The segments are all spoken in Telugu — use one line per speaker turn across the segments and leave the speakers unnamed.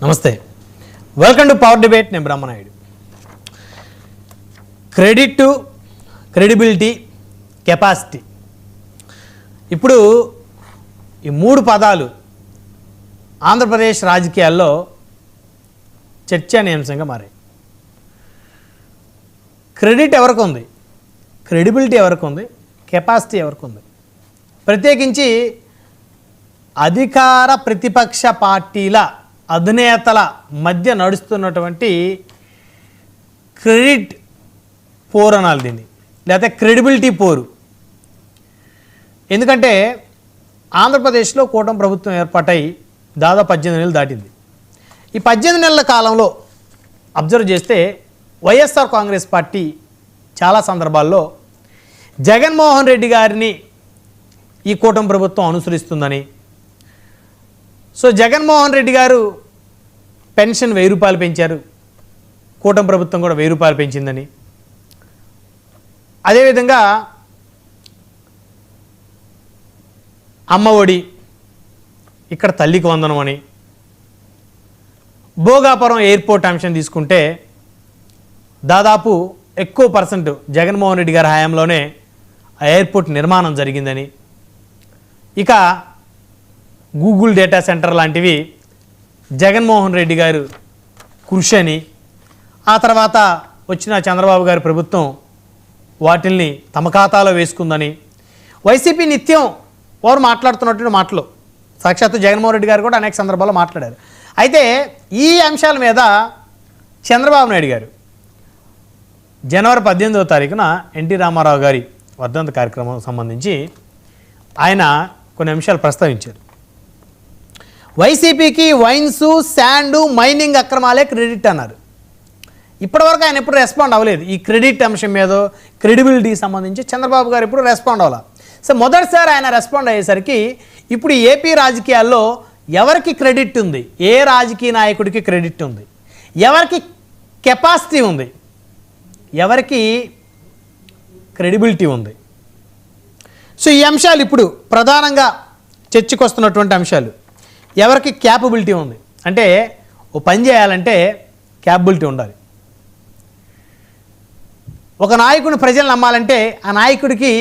నమస్తే, వెల్కమ్ టు పవర్ డిబేట్. నేను బ్రహ్మనాయుడు. క్రెడిట్, క్రెడిబిలిటీ, కెపాసిటీ, ఇప్పుడు ఈ మూడు పదాలు ఆంధ్రప్రదేశ్ రాజకీయాల్లో చర్చనీయాంశంగా మారాయి. క్రెడిట్ ఎవరికి ఉంది, క్రెడిబిలిటీ ఎవరికి ఉంది, కెపాసిటీ ఎవరికి ఉంది? ప్రత్యేకించి అధికార ప్రతిపక్ష పార్టీల అధినేతల మధ్య నడుస్తున్నటువంటి క్రెడిట్ పోరు అనాలి దీన్ని, లేకపోతే క్రెడిబిలిటీ పోరు. ఎందుకంటే ఆంధ్రప్రదేశ్లో కూటమి ప్రభుత్వం ఏర్పాటై దాదాపు 18 నెలలు దాటింది. ఈ 18 నెలల కాలంలో అబ్జర్వ్ చేస్తే వైఎస్ఆర్ కాంగ్రెస్ పార్టీ చాలా సందర్భాల్లో జగన్మోహన్ రెడ్డి గారిని ఈ కూటమి ప్రభుత్వం అనుసరిస్తుందని, సో జగన్మోహన్ రెడ్డి గారు పెన్షన్ 1000 రూపాయలు పెంచారు, కూటమి ప్రభుత్వం కూడా 1000 రూపాయలు పెంచిందని, అదేవిధంగా అమ్మ ఒడి, ఇక్కడ తల్లికి వందనం అని, భోగాపురం ఎయిర్పోర్ట్ అంశం తీసుకుంటే దాదాపు ఎక్కువ పర్సెంట్ జగన్మోహన్ రెడ్డి గారి హయాంలోనే ఆ ఎయిర్పోర్ట్ నిర్మాణం జరిగిందని, ఇక గూగుల్ డేటా సెంటర్ లాంటివి జగన్మోహన్ రెడ్డి గారు కృషి అని, ఆ తర్వాత వచ్చిన చంద్రబాబు గారి ప్రభుత్వం వాటిల్ని తమ ఖాతాలో వేసుకుందని వైసీపీ నిత్యం వారు మాట్లాడుతున్నటువంటి మాటలు సాక్షాత్తు జగన్మోహన్ రెడ్డి గారు కూడా అనేక సందర్భాల్లో మాట్లాడారు. అయితే ఈ అంశాల మీద చంద్రబాబు నాయుడు గారు జనవరి 18వ తారీఖున ఎన్టీ రామారావు గారి వర్ధంతి కార్యక్రమం సంబంధించి ఆయన కొన్ని అంశాలు ప్రస్తావించారు. వైసీపీకి వైన్స్, శాండ్, మైనింగ్ అక్రమాలే క్రెడిట్ అన్నారు. ఇప్పటివరకు ఆయన ఎప్పుడు రెస్పాండ్ అవ్వలేదు ఈ క్రెడిట్ అంశం మీద, క్రెడిబిలిటీకి సంబంధించి చంద్రబాబు గారు ఎప్పుడు రెస్పాండ్ అవ్వాలి. సో మొదటిసారి ఆయన రెస్పాండ్ అయ్యేసరికి ఇప్పుడు ఏపీ రాజకీయాల్లో ఎవరికి క్రెడిట్ ఉంది, ఏ రాజకీయ నాయకుడికి క్రెడిట్ ఉంది, ఎవరికి కెపాసిటీ ఉంది, ఎవరికి క్రెడిబిలిటీ ఉంది. సో ఈ అంశాలు ఇప్పుడు ప్రధానంగా చర్చకు వస్తున్నటువంటి అంశాలు. ఎవరికి క్యాపబిలిటీ ఉంది అంటే, ఓ పని చేయాలంటే క్యాపబిలిటీ ఉండాలి. ఒక నాయకుడిని ప్రజలు నమ్మాలంటే ఆ నాయకుడికి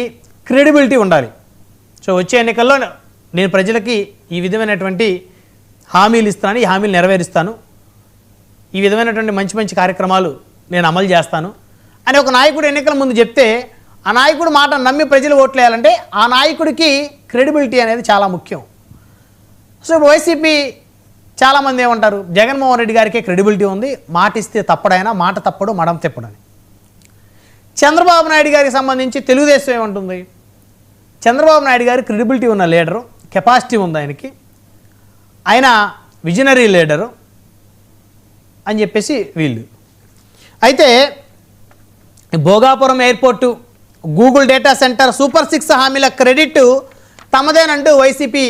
క్రెడిబిలిటీ ఉండాలి. సో వచ్చే ఎన్నికల్లో నేను ప్రజలకి ఈ విధమైనటువంటి హామీలు ఇస్తాను, ఈ హామీలు నెరవేరుస్తాను, ఈ విధమైనటువంటి మంచి మంచి కార్యక్రమాలు నేను అమలు చేస్తాను అని ఒక నాయకుడు ఎన్నికల ముందు చెప్తే ఆ నాయకుడు మాట నమ్మి ప్రజలు ఓట్లు వేయాలంటే ఆ నాయకుడికి క్రెడిబిలిటీ అనేది చాలా ముఖ్యం. సో ఇప్పుడు వైసీపీ చాలామంది ఏమంటారు, జగన్మోహన్ రెడ్డి గారికే క్రెడిబిలిటీ ఉంది, మాట ఇస్తే తప్పడైనా మాట తప్పడు మడం తెప్పడని. చంద్రబాబు నాయుడు గారికి సంబంధించి తెలుగుదేశం ఏమంటుంది, చంద్రబాబు నాయుడు గారు క్రెడిబిలిటీ ఉన్న లీడరు, కెపాసిటీ ఉంది ఆయనకి, ఆయన విజనరీ లీడరు అని చెప్పేసి వీళ్ళు. అయితే Bhogapuram airport, Google data centre, super 6 హామీల క్రెడిట్ తమదేనంటూ వైసీపీ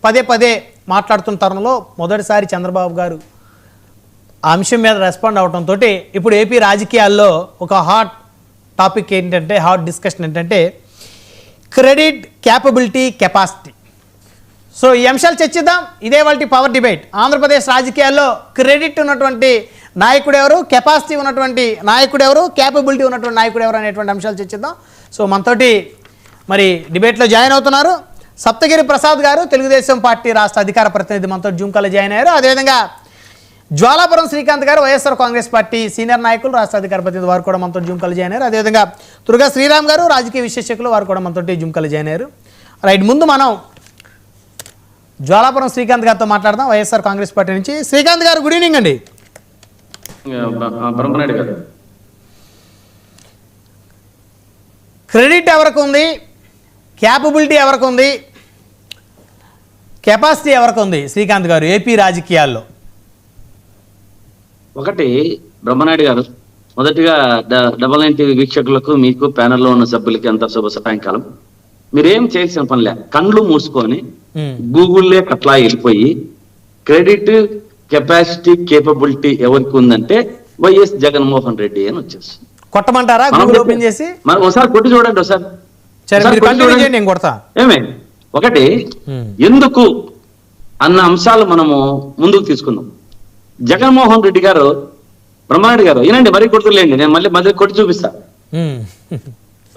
పదే పదే మాట్లాడుతున్న తరుణంలో మొదటిసారి చంద్రబాబు గారు ఆ అంశం మీద రెస్పాండ్ అవడంతో ఇప్పుడు ఏపీ రాజకీయాల్లో ఒక హాట్ టాపిక్ ఏంటంటే, హాట్ డిస్కషన్ ఏంటంటే క్రెడిట్, క్యాపబిలిటీ, కెపాసిటీ. సో ఈ అంశాలు చర్చిద్దాం. ఇదే వాళ్ళ పవర్ డిబేట్. ఆంధ్రప్రదేశ్ రాజకీయాల్లో క్రెడిట్ ఉన్నటువంటి నాయకుడు ఎవరు, కెపాసిటీ ఉన్నటువంటి నాయకుడు ఎవరు, క్యాపబిలిటీ ఉన్నటువంటి నాయకుడు ఎవరు అనేటువంటి అంశాలు చర్చిద్దాం. సో మనతోటి మరి డిబేట్లో జాయిన్ అవుతున్నారు సప్తగిరి ప్రసాద్ గారు, తెలుగుదేశం పార్టీ రాష్ట్ర అధికార ప్రతినిధి, మనతో జూమ్ కాల్ జాయిన్ అయ్యారు. అదేవిధంగా జ్వాలాపురం శ్రీకాంత్ గారు, వైఎస్ఆర్ కాంగ్రెస్ పార్టీ సీనియర్ నాయకులు, రాష్ట్ర అధికార ప్రతినిధి, వారు కూడా మనతో జూమ్ కాల్ జాయిన్ అయ్యారు. అదేవిధంగా తుర్గా శ్రీరామ్ గారు, రాజకీయ విశ్లేషకులు, వారు కూడా మనతో జూమ్ కాల్ జాయిన్ అయ్యారు. రైట్, ముందు మనం జ్వాలాపురం శ్రీకాంత్ గారితో మాట్లాడదాం, వైఎస్ఆర్ కాంగ్రెస్ పార్టీ నుంచి. శ్రీకాంత్ గారు, గుడ్ ఈవినింగ్ అండి. క్రెడిట్ ఎవరికి ఉంది, క్యాపబిలిటీ ఎవరికి ఉంది, కెపాసిటీ ఎవరికి ఉంది శ్రీకాంత్ గారు ఏపీ రాజకీయాల్లో?
ఒకటి బ్రహ్మనాయుడు గారు, మొదటిగా 99 టీవీ వీక్షకులకు, మీకు ప్యానెల్లో ఉన్న సభ్యులకి అంత శుభ సాయంకాలం. మీరేం చేసిన పనిలే, కండ్లు మూసుకొని గూగుల్లే అట్లా వెళ్ళిపోయి క్రెడిట్, కెపాసిటీ, కేపబిలిటీ ఎవరికి ఉందంటే వైఎస్ జగన్మోహన్ రెడ్డి అని వచ్చేసి
కొట్టమంటారా? గూగుల్ ఓపెన్ చేసి
మరి ఒకసారి కొట్టి చూడండి. ఒకసారి ఏమే ఒకటి ఎందుకు అన్న అంశాలు మనము ముందుకు తీసుకుందాం. జగన్మోహన్ రెడ్డి గారు, బ్రహ్మారెడ్డి గారు వినండి, మరీ గుర్తులేండి, నేను మళ్ళీ కొట్టి చూపిస్తా.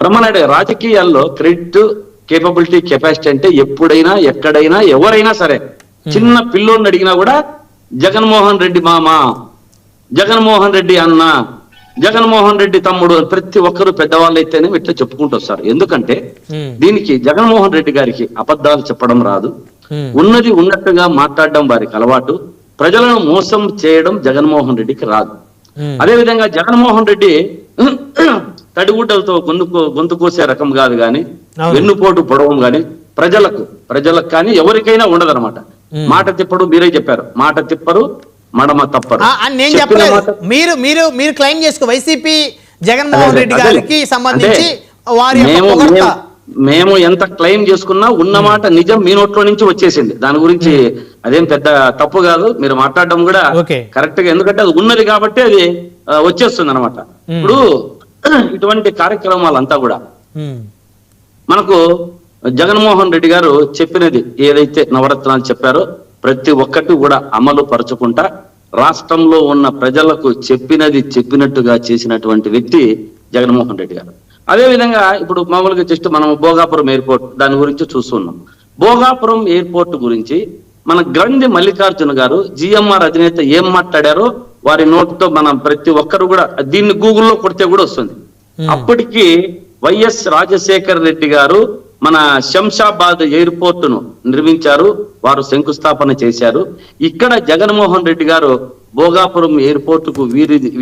బ్రహ్మారెడ్డి గారు, రాజకీయాల్లో క్రెడిట్, కేపబిలిటీ, కెపాసిటీ అంటే ఎప్పుడైనా ఎక్కడైనా ఎవరైనా సరే చిన్న పిల్లోడిని అడిగినా కూడా జగన్మోహన్ రెడ్డి మామ, జగన్మోహన్ రెడ్డి అన్న, జగన్మోహన్ రెడ్డి తమ్ముడు ప్రతి ఒక్కరు పెద్దవాళ్ళు అయితేనే ఇట్లా చెప్పుకుంటూ వస్తారు. ఎందుకంటే దీనికి జగన్మోహన్ రెడ్డి గారికి అబద్ధాలు చెప్పడం రాదు, ఉన్నది ఉన్నట్టుగా మాట్లాడడం వారికి అలవాటు, ప్రజలను మోసం చేయడం జగన్మోహన్ రెడ్డికి రాదు. అదేవిధంగా జగన్మోహన్ రెడ్డి తడిగుడ్డలతో గొంతు కోసే రకం కాదు కానీ, వెన్నుపోటు పొడవం కానీ ప్రజలకు కానీ ఎవరికైనా ఉండదన్నమాట. మాట తిప్పడు, మీరే చెప్పారు, మాట తిప్పరు, మడమ తప్పరు.
నేను చెప్పలేదు, మీరు మీరు మీరు క్లెయిమ్ చేసుకో. వైసీపీ జగన్మోహన్ రెడ్డి గారికి సంబంధించి
మేము ఎంత క్లెయిమ్ చేసుకున్నా ఉన్నమాట నిజం మీ నోట్లో నుంచి వచ్చేసింది. దాని గురించి అదేం పెద్ద తప్పు కాదు, మీరు మాట్లాడడం కూడా కరెక్ట్ గా, ఎందుకంటే అది ఉన్నది కాబట్టి అది వచ్చేస్తుంది అనమాట. ఇప్పుడు ఇటువంటి కార్యక్రమాలంతా కూడా మనకు జగన్మోహన్ రెడ్డి గారు చెప్పినది ఏదైతే నవరత్నాలు చెప్పారో ప్రతి ఒక్కటి కూడా అమలు పరచుకుంటా రాష్ట్రంలో ఉన్న ప్రజలకు చెప్పినట్టుగా చేసినటువంటి వ్యక్తి జగన్మోహన్ రెడ్డి గారు. అదే విధంగా ఇప్పుడు మామూలుగా జస్ట్ మనం భోగాపురం ఎయిర్పోర్ట్ దాని గురించి చూస్తున్నాం. భోగాపురం ఎయిర్పోర్ట్ గురించి మన గ్రంథి మల్లికార్జున గారు, జిఎంఆర్ అధినేత ఏం మాట్లాడారో వారి నోటితో మనం ప్రతి ఒక్కరు కూడా దీన్ని గూగుల్లో కొడితే కూడా వస్తుంది. అప్పటికి వైఎస్ రాజశేఖర్ రెడ్డి గారు మన శంషాబాద్ ఎయిర్పోర్ట్ ను నిర్మించారు, వారు శంకుస్థాపన చేశారు. ఇక్కడ జగన్మోహన్ రెడ్డి గారు భోగాపురం ఎయిర్పోర్ట్ కు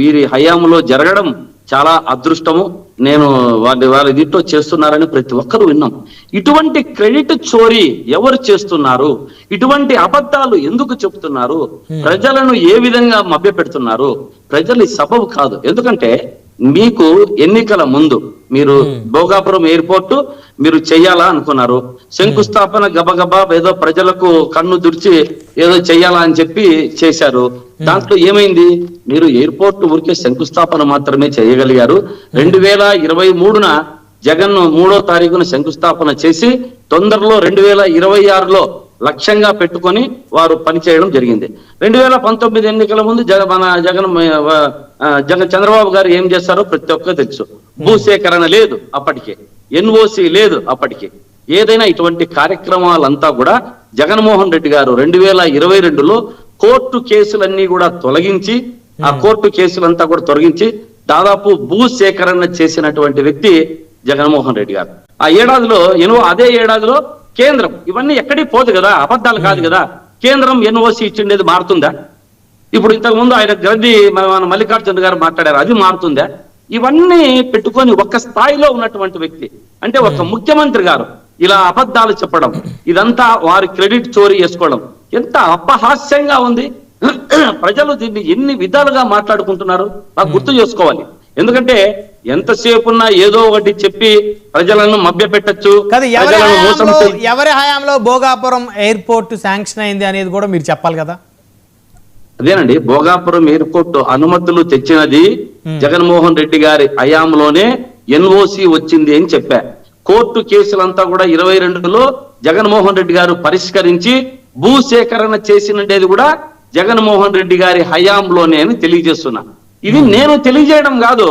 వీరి హయాంలో జరగడం చాలా అదృష్టము. నేను వారి దీంట్లో చేస్తున్నారని ప్రతి ఒక్కరు విన్నాం. ఇటువంటి క్రెడిట్ చోరీ ఎవరు చేస్తున్నారు, ఇటువంటి అబద్ధాలు ఎందుకు చెప్తున్నారు, ప్రజలను ఏ విధంగా మభ్యపెడుతున్నారు, ప్రజలు సబబు కాదు. ఎందుకంటే మీకు ఎన్నికల ముందు మీరు భోగాపురం ఎయిర్పోర్ట్ మీరు చెయ్యాలా అనుకున్నారు, శంకుస్థాపన గబగబా ఏదో ప్రజలకు కన్ను దుర్చి ఏదో చెయ్యాలా అని చెప్పి చేశారు. దాంట్లో ఏమైంది, మీరు ఎయిర్పోర్ట్ ఊరికే శంకుస్థాపన మాత్రమే చేయగలిగారు. 2023న జగన్ 3వ తారీఖున శంకుస్థాపన చేసి తొందరలో 2026లో లక్ష్యంగా పెట్టుకొని వారు పనిచేయడం జరిగింది. 2019 ఎన్నికల ముందు చంద్రబాబు గారు ఏం చేస్తారో ప్రతి ఒక్కరు తెలుసు. భూసేకరణ లేదు అప్పటికే, ఎన్ఓసి లేదు అప్పటికే. ఏదైనా ఇటువంటి కార్యక్రమాలంతా కూడా జగన్మోహన్ రెడ్డి గారు 2022లో కోర్టు కేసులన్నీ కూడా తొలగించి, ఆ కోర్టు కేసులంతా కూడా తొలగించి దాదాపు భూసేకరణ చేసినటువంటి వ్యక్తి జగన్మోహన్ రెడ్డి గారు. ఆ ఏడాదిలో అదే ఏడాదిలో కేంద్రం ఇవన్నీ ఎక్కడికి పోదు కదా, అబద్ధాలు కాదు కదా, కేంద్రం ఎన్ఓసి ఇచ్చిండేది మారుతుందా? ఇప్పుడు ఇంతకు ముందు ఆయన గ్రంథి మన మల్లికార్జున గారు మాట్లాడారు, అది మారుతుందా? ఇవన్నీ పెట్టుకొని ఒక్క స్థాయిలో ఉన్నటువంటి వ్యక్తి అంటే ఒక ముఖ్యమంత్రి గారు ఇలా అబద్ధాలు చెప్పడం, ఇదంతా వారి క్రెడిట్ చోరీ చేసుకోవడం ఎంత అపహాస్యంగా ఉంది. ప్రజలు దీన్ని ఎన్ని విధాలుగా మాట్లాడుకుంటున్నారు నాకు గుర్తు చేసుకోవాలి. ఎందుకంటే ఎంతసేపున్నా ఏదో ఒకటి చెప్పి ప్రజలను మభ్యపెట్టచ్చు.
ఎవరి హయాంలో భోగాపురం ఎయిర్పోర్ట్ శాంక్షన్ అయింది అనేది కూడా మీరు చెప్పాలి కదా.
అదేనండి, భోగాపురం ఎయిర్పోర్ట్ అనుమతులు తెచ్చినది జగన్మోహన్ రెడ్డి గారి హయాంలోనే ఎన్ఓసి వచ్చింది అని చెప్పా. కోర్టు కేసులంతా కూడా 22లో జగన్మోహన్ రెడ్డి గారు పరిష్కరించి భూసేకరణ చేసినది కూడా జగన్మోహన్ రెడ్డి గారి హయాంలోనే అని తెలియజేస్తున్నా. ఇది నేను తెలియజేయడం కాదు,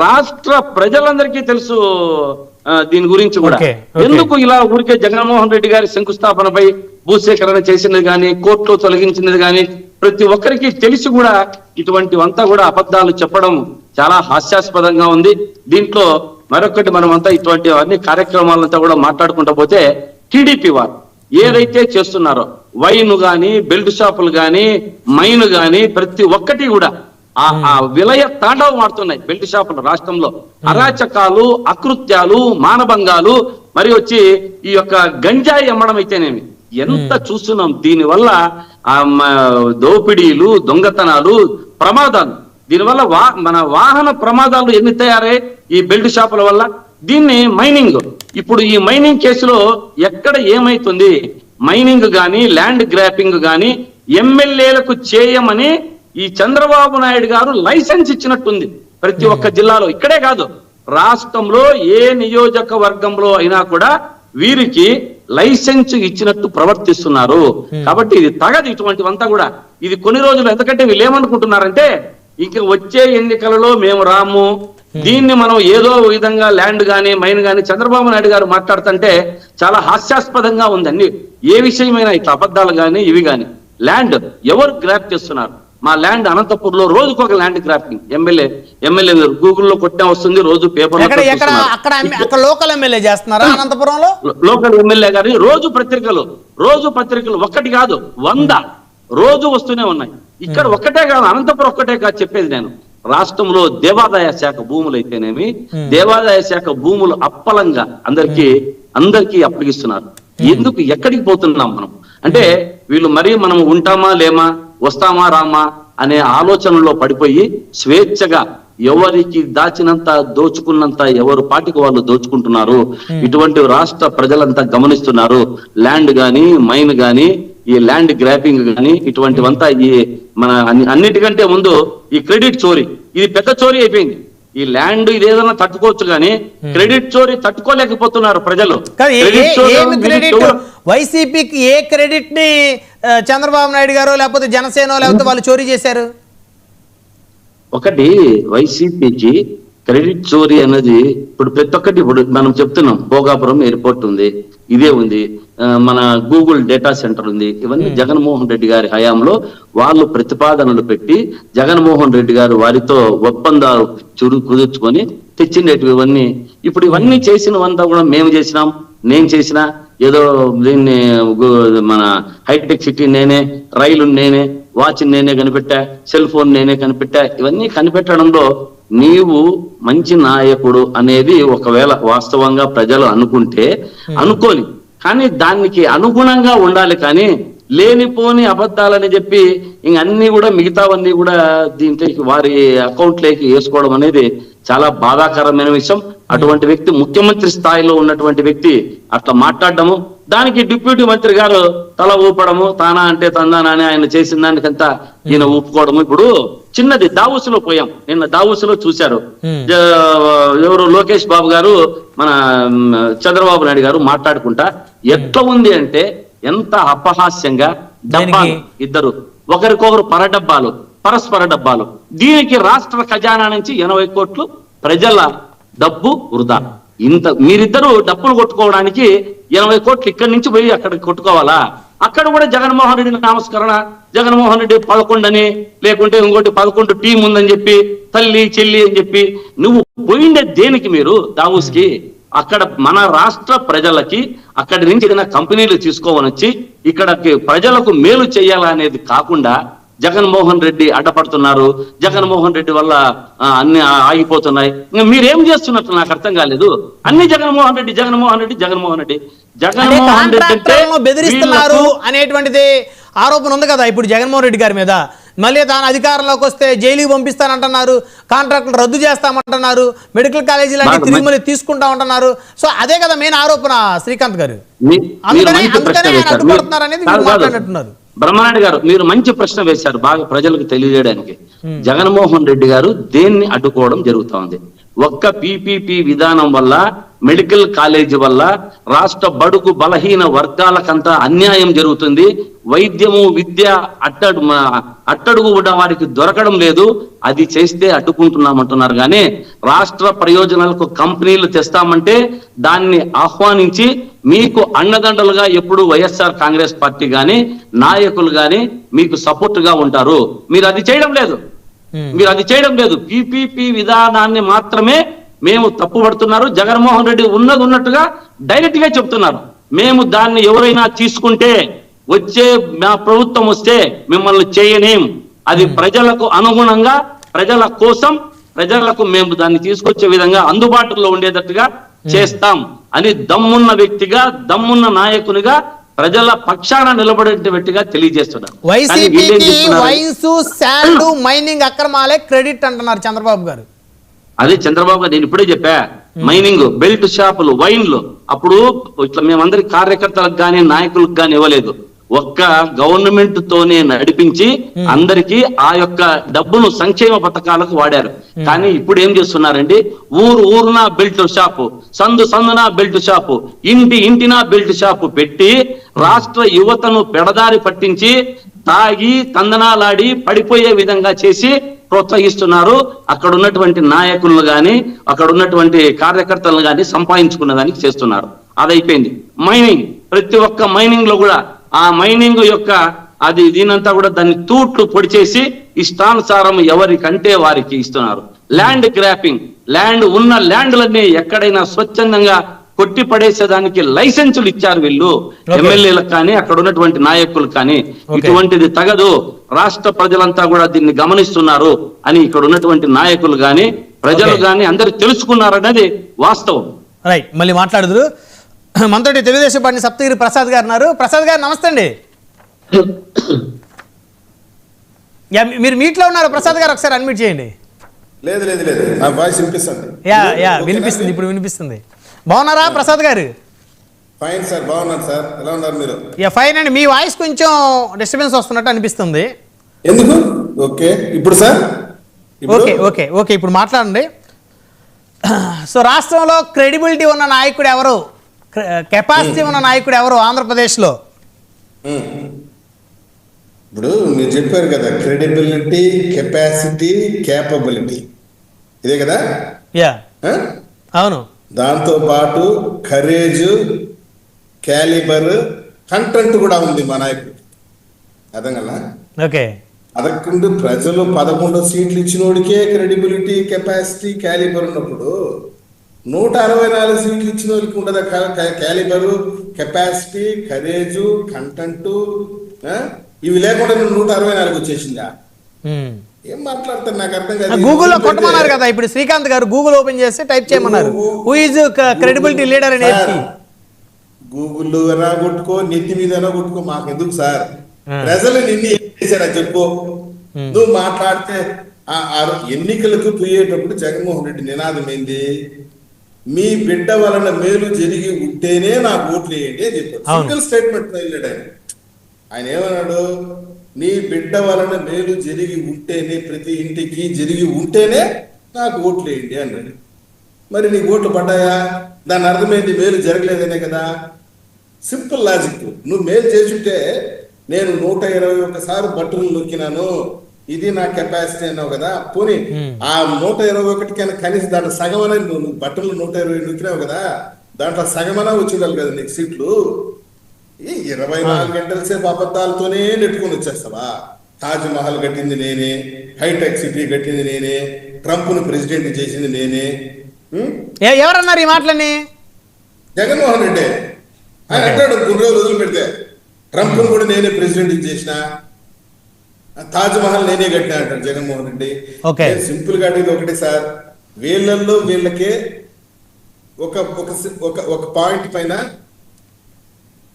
రాష్ట్ర ప్రజలందరికీ తెలుసు దీని గురించి కూడా. ఎందుకు ఇలా ఊరికే జగన్మోహన్ రెడ్డి గారి శంకుస్థాపనపై భూసేకరణ చేసినది కానీ, కోర్టులో తొలగించినది కానీ ప్రతి ఒక్కరికి తెలిసి కూడా ఇటువంటివంతా కూడా అబద్ధాలు చెప్పడం చాలా హాస్యాస్పదంగా ఉంది. దీంట్లో మరొకటి మనమంతా ఇటువంటి అన్ని కార్యక్రమాలంతా కూడా మాట్లాడుకుంటూ పోతే టీడీపీ వారు ఏదైతే చేస్తున్నారో వైన్ గాని, బెల్ట్ షాపులు గాని, మైన్ గాని ప్రతి ఒక్కటి కూడా ఆ విలయ తాండవం ఆడుతున్నాయి. బెల్ట్ షాపులు రాష్ట్రంలో అరాచకాలు, అకృత్యాలు, మానభంగాలు, మరి వచ్చి ఈ యొక్క గంజాయి అమ్మడం అయితేనేమి ఎంత చూస్తున్నాం. దీనివల్ల దోపిడీలు, దొంగతనాలు, ప్రమాదాలు, దీనివల్ల మన వాహన ప్రమాదాలు ఎన్ని తయారై ఈ బెల్ట్ షాపుల వల్ల. దీన్ని మైనింగ్, ఇప్పుడు ఈ మైనింగ్ కేసులో ఎక్కడ ఏమైతుంది, మైనింగ్ గాని, ల్యాండ్ గ్రాపింగ్ గాని ఎమ్మెల్యేలకు చేయమని ఈ చంద్రబాబు నాయుడు గారు లైసెన్స్ ఇచ్చినట్టుంది ప్రతి ఒక్క జిల్లాలో. ఇక్కడే కాదు, రాష్ట్రంలో ఏ నియోజకవర్గంలో అయినా కూడా వీరికి లైసెన్స్ ఇచ్చినట్టు ప్రవర్తిస్తున్నారు. కాబట్టి ఇది తగదు ఇటువంటివంతా కూడా. ఇది కొన్ని రోజులు, ఎందుకంటే వీళ్ళు ఏమనుకుంటున్నారంటే ఇంక వచ్చే ఎన్నికలలో మేము రాము, దీన్ని మనం ఏదో విధంగా ల్యాండ్ గాని మైన్ గాని, చంద్రబాబు నాయుడు గారు మాట్లాడుతుంటే చాలా హాస్యాస్పదంగా ఉందండి. ఏ విషయమైనా ఇట్లా అబద్ధాలు గాని ఇవి గాని, ల్యాండ్ ఎవరు గ్రాప్ చేస్తున్నారు? మా ల్యాండ్ అనంతపూర్లో రోజుకు ఒక ల్యాండ్ గ్రాఫింగ్ ఎమ్మెల్యే గూగుల్లో కొట్టినా వస్తుంది, రోజు పేపర్
లోకల్ ఎమ్మెల్యే చేస్తున్నారా అనంతపురంలో?
లోకల్ ఎమ్మెల్యే గారి రోజు పత్రికలు ఒక్కటి కాదు 100 రోజు వస్తూనే ఉన్నాయి. ఇక్కడ ఒక్కటే కాదు, అనంతపురం ఒక్కటే కాదు చెప్పేది నేను. రాష్ట్రంలో దేవాదాయ శాఖ భూములు అయితేనేమి, దేవాదాయ శాఖ భూములు అప్పలంగా అందరికీ అప్పగిస్తున్నారు. ఎందుకు, ఎక్కడికి పోతున్నాం మనం అంటే వీళ్ళు మరీ మనం ఉంటామా లేమా, వస్తామా రామా అనే ఆలోచనలో పడిపోయి స్వేచ్ఛగా ఎవరికి దాచినంత దోచుకున్నంత ఎవరు పాటికి వాళ్ళు దోచుకుంటున్నారు. ఇటువంటి రాష్ట్ర ప్రజలంతా గమనిస్తున్నారు. ల్యాండ్ గాని మైన్ గాని ఈ ల్యాండ్ గ్రాపింగ్ గాని ఇటువంటివంతా ఈ మన అన్నిటికంటే ముందు ఈ క్రెడిట్ చోరీ, ఇది పెద్ద చోరీ అయిపోయింది. ఈ ల్యాండ్ ఇదేదన్నా తట్టుకోవచ్చు కానీ క్రెడిట్ చోరీ తట్టుకోలేకపోతున్నారు ప్రజలు.
వైసీపీకి ఏ క్రెడిట్ ని చంద్రబాబు నాయుడు గారు లేకపోతే జనసేన లేకపోతే వాళ్ళు చోరీ చేశారు?
ఒకటి వైసీపీకి క్రెడిట్ చోరీ అనేది ఇప్పుడు ప్రతి ఒక్కటి, ఇప్పుడు మనం చెప్తున్నాం భోగాపురం ఎయిర్పోర్ట్ ఉంది, ఇదే ఉంది, మన గూగుల్ డేటా సెంటర్ ఉంది. ఇవన్నీ జగన్మోహన్ రెడ్డి గారి హయాంలో వాళ్ళు ప్రతిపాదనలు పెట్టి జగన్మోహన్ రెడ్డి గారు వారితో ఒప్పందాలు కుదుర్చుకొని తెచ్చిండేటివి ఇవన్నీ. ఇప్పుడు ఇవన్నీ చేసినవంతా కూడా మేము చేసినాం, నేను చేసిన ఏదో దీన్ని మన హైటెక్ సిటీ నేనే, రైలు నేనే, వాచ్ నేనే కనిపెట్టా, సెల్ ఫోన్ నేనే కనిపెట్టా. ఇవన్నీ కనిపెట్టడంలో నీవు మంచి నాయకుడు అనేది ఒకవేళ వాస్తవంగా ప్రజలు అనుకుంటే అనుకోని, కానీ దానికి అనుగుణంగా ఉండాలి. కానీ లేనిపోని అబద్ధాలని చెప్పి ఇంక అన్ని కూడా మిగతావన్నీ కూడా దీంట్లోకి వారి అకౌంట్లోకి వేసుకోవడం అనేది చాలా బాధాకరమైన విషయం. అటువంటి వ్యక్తి, ముఖ్యమంత్రి స్థాయిలో ఉన్నటువంటి వ్యక్తి అట్లా మాట్లాడడము, దానికి డిప్యూటీ మంత్రి గారు తల ఊపడము, తానా అంటే తందానా అని ఆయన చేసిన దానికంతా ఈయన ఊపుకోవడము. ఇప్పుడు చిన్నది దావోసులో పోయాం, నిన్న దావోసులో చూశారు ఎవరు లోకేష్ బాబు గారు మన చంద్రబాబు నాయుడు గారు మాట్లాడుకుంటా ఎట్లా ఉంది అంటే ఎంత అపహాస్యంగా, డబ్బాలు ఇద్దరు ఒకరికొకరు పరస్పర డబ్బాలు. దీనికి రాష్ట్ర ఖజానా నుంచి 80 కోట్లు ప్రజల డబ్బు వృధా. ఇంత మీరిద్దరు డబ్బులు కొట్టుకోవడానికి 80 కోట్లు ఇక్కడి నుంచి పోయి అక్కడికి కొట్టుకోవాలా? అక్కడ కూడా జగన్మోహన్ రెడ్డి నామస్కరణ, జగన్మోహన్ రెడ్డి 11 అని, లేకుంటే ఇంకోటి 11 టీం ఉందని చెప్పి, తల్లి చెల్లి అని చెప్పి, నువ్వు పోయిండే దేనికి? మీరు దావోస్కి అక్కడ మన రాష్ట్ర ప్రజలకి అక్కడి నుంచి ఏదైనా కంపెనీలు తీసుకోవని వచ్చి ఇక్కడకి ప్రజలకు మేలు చేయాలనేది కాకుండా జగన్మోహన్ రెడ్డి అడ్డపడుతున్నారు, జగన్మోహన్ రెడ్డి వల్ల అన్ని ఆగిపోతున్నాయి. మీరేం చేస్తున్నట్టు నాకు అర్థం కాలేదు. అన్ని జగన్మోహన్ రెడ్డి అంటే
బెదిరిస్తున్నారు అనేటువంటిది ఆరోపణ ఉంది కదా ఇప్పుడు జగన్మోహన్ రెడ్డి గారి మీద. మళ్ళీ తాను అధికారంలోకి వస్తే జైలుకి పంపిస్తానంటున్నారు, కాంట్రాక్టులు రద్దు చేస్తామంటున్నారు, మెడికల్ కాలేజీలన్నీ తిరిగి తీసుకుంటామంటున్నారు. సో అదే కదా మెయిన్ ఆరోపణ శ్రీకాంత్ గారు.
బ్రహ్మనాయుడు గారు మీరు మంచి ప్రశ్న వేశారు, బాగా ప్రజలకు తెలియజేయడానికి. జగన్మోహన్ రెడ్డి గారు దేన్ని అడ్డుకోవడం జరుగుతోంది? ఒక్క పీపీపీ విధానం వల్ల, మెడికల్ కాలేజీ వల్ల రాష్ట్ర బడుగు బలహీన వర్గాలకంతా అన్యాయం జరుగుతుంది. వైద్యము విద్య అట్టడుగు ఉన్న వారికి దొరకడం లేదు. అది చేస్తే అడ్డుకుంటున్నామంటున్నారు. కానీ రాష్ట్ర ప్రయోజనాలకు కంపెనీలు తెస్తామంటే దాన్ని ఆహ్వానించి మీకు అండదండలుగా ఎప్పుడు వైఎస్ఆర్ కాంగ్రెస్ పార్టీ గాని నాయకులు గాని మీకు సపోర్ట్ గా ఉంటారు. మీరు అది చేయడం లేదు. పీపీపీ విధానాన్ని మాత్రమే మేము తప్పుపడుతున్నారు. జగన్మోహన్ రెడ్డి ఉన్నట్టుగా డైరెక్ట్ గా చెప్తున్నారు, మేము దాన్ని ఎవరైనా తీసుకుంటే వచ్చే మా ప్రభుత్వం వస్తే మిమ్మల్ని చేయనేం, అది ప్రజలకు అనుగుణంగా ప్రజల కోసం ప్రజలకు మేము దాన్ని తీసుకొచ్చే విధంగా అందుబాటులో ఉండేటట్టుగా చేస్తాం అని దమ్మున్న వ్యక్తిగా, దమ్మున్న నాయకునిగా, ప్రజల పక్షాన నిలబడే వ్యక్తిగా తెలియజేస్తున్నారు.
మైనింగ్ అక్రమాలే క్రెడిట్ అంటున్నారు చంద్రబాబు గారు.
అదే చంద్రబాబు గారు నేను ఇప్పుడే చెప్పా, మైనింగ్, బెల్ట్ షాపులు, వైన్లు అప్పుడు ఇట్లా మేమందరి కార్యకర్తలకు కానీ నాయకులకు కానీ ఇవ్వలేదు. ఒక్క గవర్నమెంట్ తోనే నడిపించి అందరికి ఆ యొక్క డబ్బును సంక్షేమ పథకాలకు వాడారు. కానీ ఇప్పుడు ఏం చేస్తున్నారండి, ఊరున బెల్ట్ షాపు, సందున బెల్ట్ షాపు, ఇంటినా బెల్ట్ షాపు పెట్టి రాష్ట్ర యువతను పెడదారి పట్టించి తాగి తందనాలాడి పడిపోయే విధంగా చేసి ప్రోత్సహిస్తున్నారు. అక్కడ ఉన్నటువంటి నాయకులను గాని అక్కడ ఉన్నటువంటి కార్యకర్తలను గాని సంపాదించుకున్న దానికి చేస్తున్నారు. అదైపోయింది. మైనింగ్, ప్రతి ఒక్క మైనింగ్ లో కూడా ఆ మైనింగ్ యొక్క అది దీనంతా కూడా దాన్ని తూట్లు పొడి చేసి ఇష్టానుసారం ఎవరికంటే వారికి ఇస్తున్నారు. ల్యాండ్ గ్రాపింగ్, ఉన్న ల్యాండ్లన్నీ ఎక్కడైనా స్వచ్ఛందంగా కొట్టి పడేసేదానికి లైసెన్సులు ఇచ్చారు వీళ్ళు, ఎమ్మెల్యేలకు కానీ అక్కడ ఉన్నటువంటి నాయకులు కానీ. ఇటువంటిది తగదు, రాష్ట్ర ప్రజలంతా కూడా దీన్ని గమనిస్తున్నారు అని ఇక్కడ ఉన్నటువంటి నాయకులు గాని ప్రజలు గాని అందరూ తెలుసుకున్నారు అనేది వాస్తవం.
రైట్, మళ్ళీ మాట్లాడుదురు. మనతోటి తెలుగుదేశం పార్టీ సప్తగిరి ప్రసాద్ గారు ఉన్నారు. ప్రసాద్ గారు నమస్తే అండి. మీరు మీట్లో ఉన్నారు ప్రసాద్ గారు, ఒకసారి అన్మ్యూట్ చేయండి.
లేదు నా వాయిస్ వినిపిస్తుంది.
వినిపిస్తుంది, ఇప్పుడు వినిపిస్తుంది. బాగున్నారా ప్రసాద్ గారు?
ఫైన్ సార్, బాగున్నాను సార్. ఎలా ఉన్నారు మీరు?
ఫైన్ అండి. మీ వాయిస్ కొంచెం డిస్టర్బెన్స్ వస్తున్నట్టు అనిపిస్తుంది.
ఎందుకు? ఓకే, ఇప్పుడు సార్
ఓకే ఇప్పుడు మాట్లాడండి. సో రాష్ట్రంలో క్రెడిబిలిటీ ఉన్న నాయకుడు ఎవరు, కెపాసిటీ ఉన్న నాయకుడు ఎవరు ఆంధ్రప్రదేశ్లో?
ఇప్పుడు మీరు చెప్పారు కదా, క్రెడిబిలిటీ, కెపాసిటీ, క్యాపబిలిటీ, ఇదే కదా?
అవును.
దాంతో పాటు కరేజ్, క్యాలిబర్, కంటెంట్ కూడా ఉంది మా నాయకుడు. అర్థం కదా?
ఓకే.
అదకుండా ప్రజలు 11 సీట్లు ఇచ్చినోడికే క్రెడిబిలిటీ, కెపాసిటీ, క్యాలిబర్ ఉన్నప్పుడు 164 సీట్లు ఇచ్చిన వాళ్ళకి ఉండదా క్యాలిబరు, కెపాసిటీ, కరేజు, కంటెంట్? ఇవి లేకుండా 164 వచ్చేసిందా? ఏం మాట్లాడతారు నాకు అర్థం కాదు.
గూగుల్లో కొట్టమన్నారు కదా ఇప్పుడు శ్రీకాంత్ గారు, గూగుల్ ఓపెన్ చేస్తే టైప్ చేయమన్నారు హూ ఈజ్ క్రెడిబిలిటీ లీడర్ అని.
గూగుల్ అయినా కొట్టుకో, నెత్తి మీద అయినా కొట్టుకో, మాకు ఎందుకు సార్? ప్రజలు నిన్ను ఏం చేశారా చెప్పు. నువ్వు మాట్లాడితే ఎన్నికలకు పోయేటప్పుడు జగన్మోహన్ రెడ్డి నినాదం ఏంది? మీ బిడ్డ వలన మేలు జరిగి ఉంటేనే నాకు ఓట్లు వేయండి అని చెప్పారు. సింగిల్ స్టేట్మెంట్ వెళ్ళాడు ఆయన. ఆయన ఏమన్నాడు? నీ బిడ్డ వలన మేలు జరిగి ఉంటేనే, ప్రతి ఇంటికి జరిగి ఉంటేనే నాకు ఓట్లు వేయండి అన్నాడు. మరి నీకు ఓట్లు పడ్డాయా? దాని అర్థమైంది మేలు జరగలేదనే కదా. Simple logic. నువ్వు మేలు చేసుంటే నేను 121 సార్లు బట్టలు నొక్కినాను, ఇది నా కెపాసిటీ అన్నావు కదా. పోనీ ఆ 121 కన్నా కనీసం దాంట్లో సగమనే, నువ్వు బట్టలు 120 నొక్కినావు కదా, దాంట్లో సగమనా వచ్చిండాలి కదా నీకు సీట్లు. ఈ 24 గంటల సేపు అబద్ధాలతోనే నెట్టుకొని వచ్చేస్తావా? తాజ్ మహల్ కట్టింది నేనే, హైటెక్ సిటీ కట్టింది నేనే, ట్రంప్ ను ప్రెసిడెంట్ చేసింది నేనే.
ఎవరన్నారు ఈ మాటలని?
జగన్మోహన్ రెడ్డి. ఆయన అంటాడు, 3 రోజులు వదిలిపెడితే ట్రంప్ ను కూడా నేనే ప్రెసిడెంట్ చేసిన, తాజ్ మహల్ నేనే కట్టినా అంటాడు జగన్మోహన్ రెడ్డి. సింపుల్ గా అడిగేది ఒకటి సార్, వీళ్ళల్లో వీళ్ళకే ఒక పాయింట్ పైన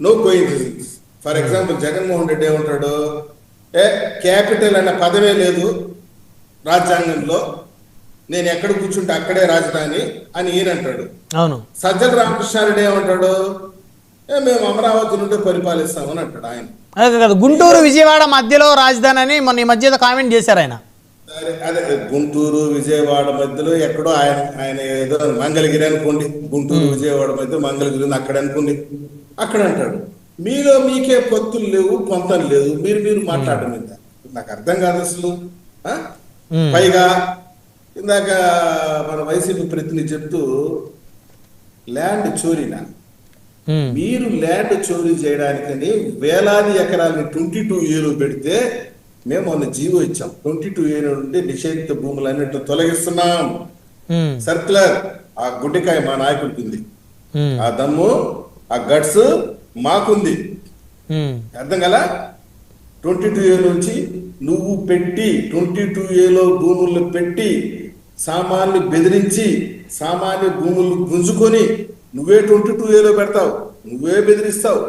no coincidence. For example Jaganmohan Reddy ఏమంటాడు, క్యాపిటల్ అన్న పదవే లేదు రాజ్యాంగంలో, నేను ఎక్కడ కూర్చుంటే అక్కడే రాజధాని అని ఈయన అంటాడు.
అవును.
సజ్జల రామకృష్ణారెడ్డి ఏమంటాడు, మేము అమరావతి నుండి పరిపాలిస్తామని అంటాడు ఆయన.
అదే గుంటూరు విజయవాడ మధ్యలో రాజధాని అని మొన్న ఈ మధ్య కామెంట్ చేశారు ఆయన.
అదే గుంటూరు విజయవాడ మధ్యలో ఎక్కడో ఆయన ఏదో మంగళగిరి అనుకోండి, గుంటూరు విజయవాడ మధ్య మంగళగిరి అక్కడ అనుకోండి, అక్కడ అంటాడు. మీలో మీకే పొత్తులు లేవు, పొంతలు లేదు, మీరు మాట్లాడడం మీద నాకు అర్థం కాదు అసలు. పైగా ఇందాక మన వైసీపీ ప్రతినిధి చెప్తూ ల్యాండ్ చోరీనా, మీరు ల్యాండ్ చోరీ చేయడానికని వేలాది ఎకరాలని 22A పెడితే మేము మొన్న జీవో ఇచ్చాం. 22A నుండి నిషేధిత భూములన్నిటిని తొలగిస్తున్నాం. సర్క్యులర్. ఆ గుడ్డికాయ మా నాయకుడికి ఉంది, ఆ దమ్ము, ఆ గట్స్ మాకుంది. అర్థం కదా? 22A నుంచి నువ్వు పెట్టి 22A భూములు పెట్టి సామాన్లు బెదిరించి సామాన్య భూములు గుంజుకొని నువ్వే 22A పెడతావు, నువ్వే బెదిరిస్తావు,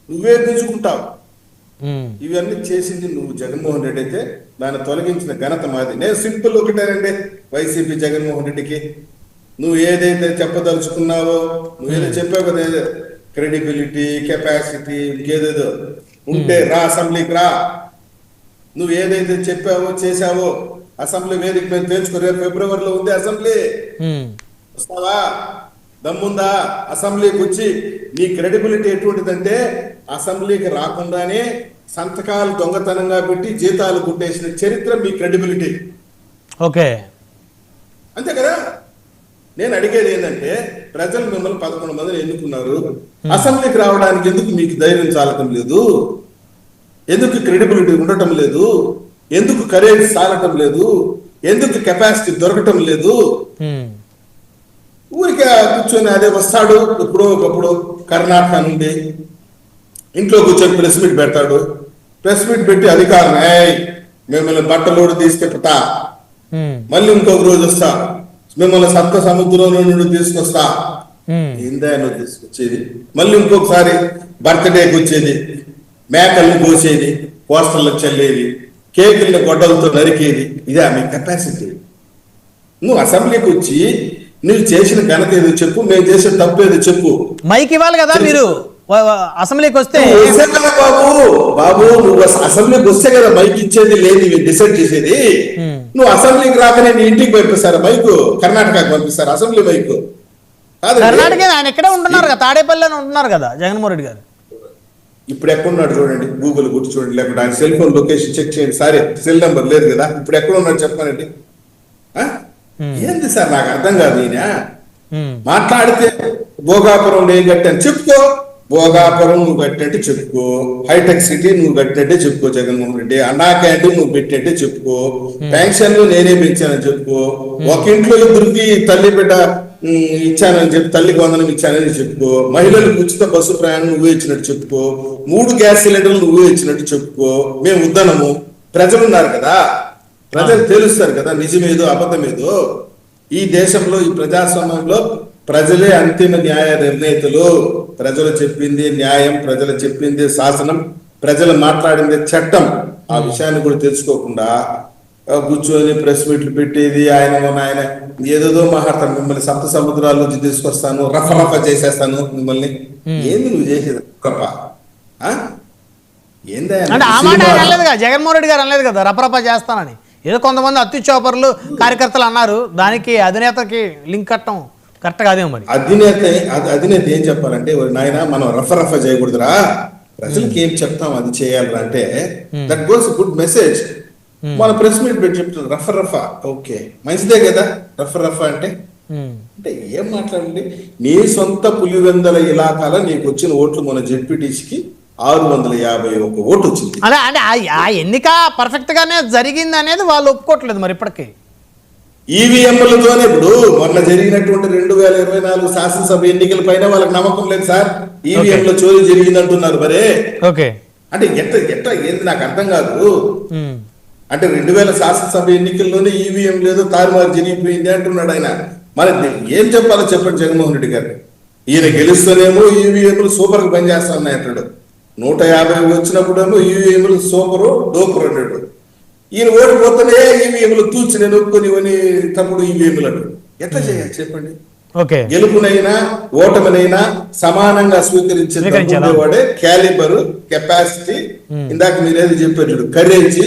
నువ్వే గుంజుకుంటావు. ఇవన్నీ చేసింది నువ్వు జగన్మోహన్ రెడ్డి అయితే దాన్ని తొలగించిన ఘనత మాది. నేను సింపుల్ ఒకటేనండి వైసీపీ జగన్మోహన్ రెడ్డికి, నువ్వు ఏదైతే చెప్పదలుచుకున్నావో, నువ్వేదో చెప్పావు కదా, క్రెడిబిలిటీ, కెపాసిటీ, ఇంకేదేదో ఉంటే రా అసెంబ్లీకి రా, నువ్వు ఏదైతే చెప్పావో చేశావో అసెంబ్లీ వేదిక మేము తెలుసుకో. రేపు ఫిబ్రవరిలో ఉంది అసెంబ్లీ, వస్తావా? దమ్ముందా? అసెంబ్లీకి వచ్చి నీ క్రెడిబిలిటీ ఎటువంటిదంటే అసెంబ్లీకి రాకుండానే సంతకాలు దొంగతనంగా పెట్టి జీతాలు గుట్టేసిన చరిత్ర మీ క్రెడిబిలిటీ.
ఓకే,
అంతే కదా. నేను అడిగేది ఏంటంటే ప్రజలు మిమ్మల్ని 11 మందిని ఎన్నుకున్నారు, అసెంబ్లీకి రావడానికి ఎందుకు మీకు ధైర్యం చాలటం లేదు? ఎందుకు క్రెడిబిలిటీ ఉండటం లేదు? ఎందుకు కరేజ్ చాలటం లేదు? ఎందుకు కెపాసిటీ దొరకటం లేదు? ఊరికే కూర్చొని అదే వస్తాడు ఎప్పుడో ఒకప్పుడు కర్ణాటక నుండి, ఇంట్లో కూర్చొని ప్రెస్ మీట్ పెడతాడు. ప్రెస్ మీట్ పెట్టి అధికారం మిమ్మల్ని బట్టలోడు తీసుకెళ్తా, మళ్ళీ ఇంకొక రోజు వస్తా, మిమ్మల్ని సప్త సముద్రంలో నుండి తీసుకొస్తా. ఏందా నువ్వు తీసుకొచ్చేది? మళ్ళీ ఇంకొకసారి బర్త్డేకి వచ్చేది, మేకల్ని కోసేది, పోస్టర్లకు చల్లేది, కేకుల్ని గొడ్డలతో నరికేది. ఇదే మీ కెపాసిటీ. నువ్వు అసెంబ్లీకి వచ్చి నువ్వు చేసిన ఘనత ఏదో చెప్పు, మేము చేసే తప్పు ఏదో చెప్పు.
మైక్ ఇవ్వాలి కదా మీరు అసెంబ్లీకి వస్తే.
బాబు నువ్వు అసెంబ్లీకి వస్తే కదా మైక్ ఇచ్చేది, లేదు డిసైడ్ చేసేది. నువ్వు అసెంబ్లీకి రాకనే నీ ఇంటికి పంపిస్తారా మైకు? కర్ణాటకకి పంపిస్తారు అసెంబ్లీ మైకు?
కర్ణాటక ఆయన ఎక్కడే ఉంటున్నారు కదా, తాడేపల్లిలోనే ఉంటున్నారు కదా జగన్మోహన్ రెడ్డి గారు.
ఇప్పుడు ఎక్కడున్నాడు చూడండి, గూగుల్ గుర్తు చూడండి, లేకపోతే ఆయన సెల్ ఫోన్ లొకేషన్ చెక్ చేయండి. సరే సెల్ నెంబర్ లేదు కదా, ఇప్పుడు ఎక్కడ ఉన్నాడు చెప్పానండి. ఏంది సార్ నాకు అర్థం కాదు. ఈయన మాట్లాడితే భోగాపురం నేను కట్టాను చెప్పుకో, భోగాపురం నువ్వు కట్టినట్టు చెప్పుకో, హైటెక్ సిటీ నువ్వు కట్టినట్టే చెప్పుకో జగన్మోహన్ రెడ్డి, అన్నా క్యాంటీన్ నువ్వు పెట్టినట్టే చెప్పుకో, పెన్షన్లు నేనే పెంచానని చెప్పుకో, ఒక ఇంట్లో ఇద్దరికి తల్లి బిడ్డ ఇచ్చానని చెప్పి తల్లికి వందనం ఇచ్చానని చెప్పుకో, మహిళలకు ఉచిత బస్సు ప్రయాణం నువ్వే ఇచ్చినట్టు చెప్పుకో, 3 గ్యాస్ సిలిండర్లు నువ్వే ఇచ్చినట్టు చెప్పుకో. మేము ఉద్దనము, ప్రజలు ఉన్నారు కదా, ప్రజలు తెలుస్తారు కదా నిజమేదో అబద్ధమేదో. ఈ దేశంలో ఈ ప్రజాస్వామ్యంలో ప్రజలే అంతిమ న్యాయ నిర్ణేతలు. ప్రజలు చెప్పింది న్యాయం, ప్రజలు చెప్పింది శాసనం, ప్రజలు మాట్లాడింది చట్టం. ఆ విషయాన్ని కూడా తెలుసుకోకుండా కూర్చొని ప్రెస్ మీట్లు పెట్టేది, ఆయన ఏదేదో మాట్లాడతాను, మిమ్మల్ని సప్త సముద్రాల నుంచి తీసుకొస్తాను, రఫ చేసేస్తాను మిమ్మల్ని. ఏంది నువ్వు చేసేది?
అంటే ఆ మాట ఆయన అనలేదు కదా, జగన్మోహన్ రెడ్డి గారు అనలేదు కదా రపరప చేస్తానని. ఏదో కొంతమంది అత్యుచ్చోపరులు కార్యకర్తలు అన్నారు, దానికి అధినేతకి లింక్ కట్టడం కరెక్ట్ కాదేమో. మరి
అధినేత ఏం చెప్పాలంటే, నాయన మనం రఫ చేయకూడదురా, ప్రజలకి ఏం చెప్తాం అది చేయాలి అంటే దట్ గోస్ గుడ్ మెసేజ్. మన ప్రెస్ మీట్ పెట్టి చెప్తుంది రఫ ఓకే మంచిదే కదా. రఫ అంటే ఏం మాట్లాడండి, నీ సొంత పులివెందల ఇలాకాలో నీకు వచ్చిన ఓట్లు మన జెడ్పీటీసీకి 651 ఓటు వచ్చింది.
అదే అంటే ఆ ఎన్నిక పర్ఫెక్ట్ గానే జరిగింది అనేది వాళ్ళు ఒప్పుకోవట్లేదు మరి ఇప్పటికీ.
ఈవీఎంలతోనే ఇప్పుడు మొన్న జరిగినటువంటి 2024 శాసనసభ ఎన్నికల పైన వాళ్ళకి నమ్మకం లేదు సార్. ఈవీఎంలో చోరీ జరిగింది అంటున్నారు. మరే అంటే ఎట్ట ఏంది నాకు అర్థం కాదు. అంటే 2000 శాసనసభ ఎన్నికల్లోనే ఈవీఎం లేదు, తారుమారు జరిగిపోయింది అంటున్నాడు ఆయన. మరి ఏం చెప్పాలో చెప్పండి జగన్మోహన్ రెడ్డి గారు. ఈయన గెలుస్తూనేమో ఈవీఎంలు సూపర్ గా పనిచేస్తా ఉన్నాయి అంటాడు, 150 వచ్చినప్పుడేమో ఈవీఎంలు సూపరు డోపర్ అన్నాడు. ఈయన ఓడిపోతేనే ఈవీఎంలు తూచి నేను ఒప్పుకొని తప్పుడు ఈవీఎంలు అంటాడు. ఎట్లా చేయాలి చెప్పండి? గెలుపునైనా ఓటమినైనా సమానంగా స్వీకరించేవాడే క్యాలిబర్, కెపాసిటీ, ఇందాక మీరేది చెప్పారు కరేజ్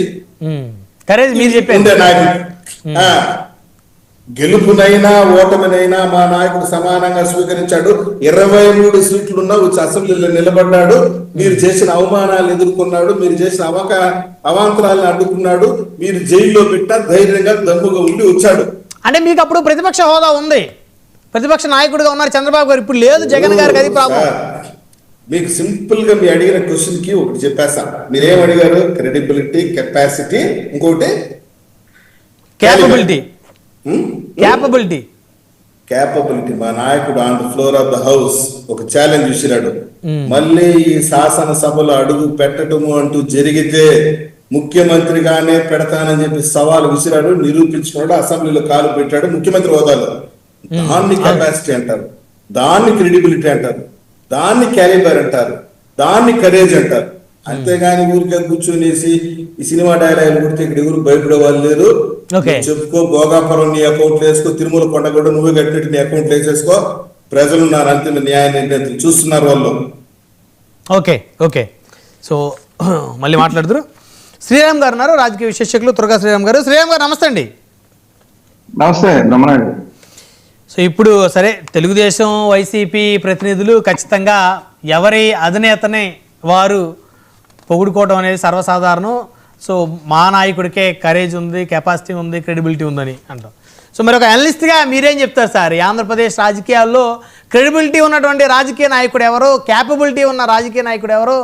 ఉండే నాయకుడు. గెలుపునైనా ఓటమినైనా మా నాయకుడు సమానంగా స్వీకరించాడు. 23 సీట్లున్నా వచ్చి అసెంబ్లీలో నిలబడ్డాడు. మీరు చేసిన అవమానాలు ఎదుర్కొన్నాడు, మీరు చేసిన అవాంతరాలను అడ్డుకున్నాడు, మీరు జైల్లో పెట్టా ధైర్యంగా దమ్ముగా ఉండి వచ్చాడు.
అంటే మీకు అప్పుడు ప్రతిపక్ష హోదా ఉంది, ప్రతిపక్ష నాయకుడిగా ఉన్నారు చంద్రబాబు గారు, ఇప్పుడు లేదు జగన్ గారికి. అది ప్రాబ్లం.
మీకు సింపుల్ గా మీ అడిగిన క్వశ్చన్ కి ఒకటి చెప్పేస్తాను. మీరేం అడిగారు? క్రెడిబిలిటీ, కెపాసిటీ, ఇంకోటి
క్యాపబిలిటీ.
మా నాయకుడు on the floor of the house ఒక ఛాలెంజ్ విసిరాడు. మళ్ళీ ఈ శాసనసభలో అడుగు పెట్టటము అంటూ జరిగితే ముఖ్యమంత్రిగానే పెడతానని చెప్పి సవాల్ విసిరాడు, నిరూపించుకున్నాడు, అసెంబ్లీలో కాలు పెట్టాడు ముఖ్యమంత్రి హోదాలో. దాన్ని కెపాసిటీ అంటారు, దాన్ని క్రెడిబిలిటీ అంటారు, దాన్ని క్యాలిబర్ అంటారు, దాన్ని కరేజ్ అంటారు. అంతేగాని ఊరికే కూర్చునేసి ఈ సినిమా డైలాగులు కొడితే ఇక్కడ ఎవరు భయపడే వాళ్ళు లేరు. చెప్పుకో, భోగాపురం నీ అకౌంట్ వేసుకో, తిరుమల కొండ కూడా నువ్వే కట్టినట్టు నీ అకౌంట్ వేసేసుకో. ప్రజలు ఉన్నారు, అంతిమ న్యాయ నిర్ణేతలు చూస్తున్నారు వాళ్ళు.
ఓకే సో మళ్ళీ మాట్లాడుతురు. శ్రీరామ్ గారు ఉన్నారు, రాజకీయ విశేషకులు తురగా శ్రీరామ్ గారు. శ్రీరామ్ గారు నమస్తే అండి.
నమస్తే బ్రహ్మనాయుడు.
సో ఇప్పుడు సరే, తెలుగుదేశం వైసీపీ ప్రతినిధులు ఖచ్చితంగా ఎవరి అధినేతనే వారు పొగుడుకోవడం అనేది సర్వసాధారణం. సో మా నాయకుడికే కరేజ్ ఉంది, కెపాసిటీ ఉంది, క్రెడిబిలిటీ ఉందని అంటాం. సో మరి ఒక అనలిస్ట్గా మీరేం చెప్తారు సార్? ఈ ఆంధ్రప్రదేశ్ రాజకీయాల్లో క్రెడిబిలిటీ ఉన్నటువంటి రాజకీయ నాయకుడు ఎవరు, క్యాపబిలిటీ ఉన్న రాజకీయ నాయకుడు ఎవరు,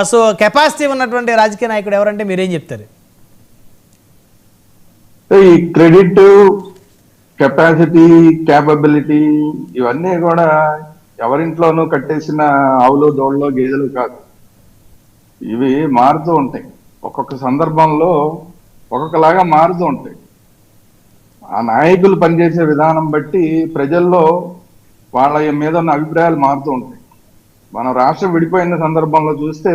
సో కెపాసిటీ ఉన్నటువంటి రాజకీయ నాయకుడు ఎవరంటే మీరేం చెప్తారు?
ఈ క్రెడిట్, కెపాసిటీ, క్యాపబిలిటీ ఇవన్నీ కూడా ఎవరింట్లోనూ కట్టేసిన ఆవులు, దోళ్ళు, గేదెలు కాదు. ఇవి మారుతూ ఉంటాయి. ఒక్కొక్క సందర్భంలో ఒక్కొక్కలాగా మారుతూ ఉంటాయి. ఆ నాయకులు పనిచేసే విధానం బట్టి ప్రజల్లో వాళ్ళ మీద ఉన్న అభిప్రాయాలు మారుతూ ఉంటాయి. మనం రాష్ట్రం విడిపోయిన సందర్భంలో చూస్తే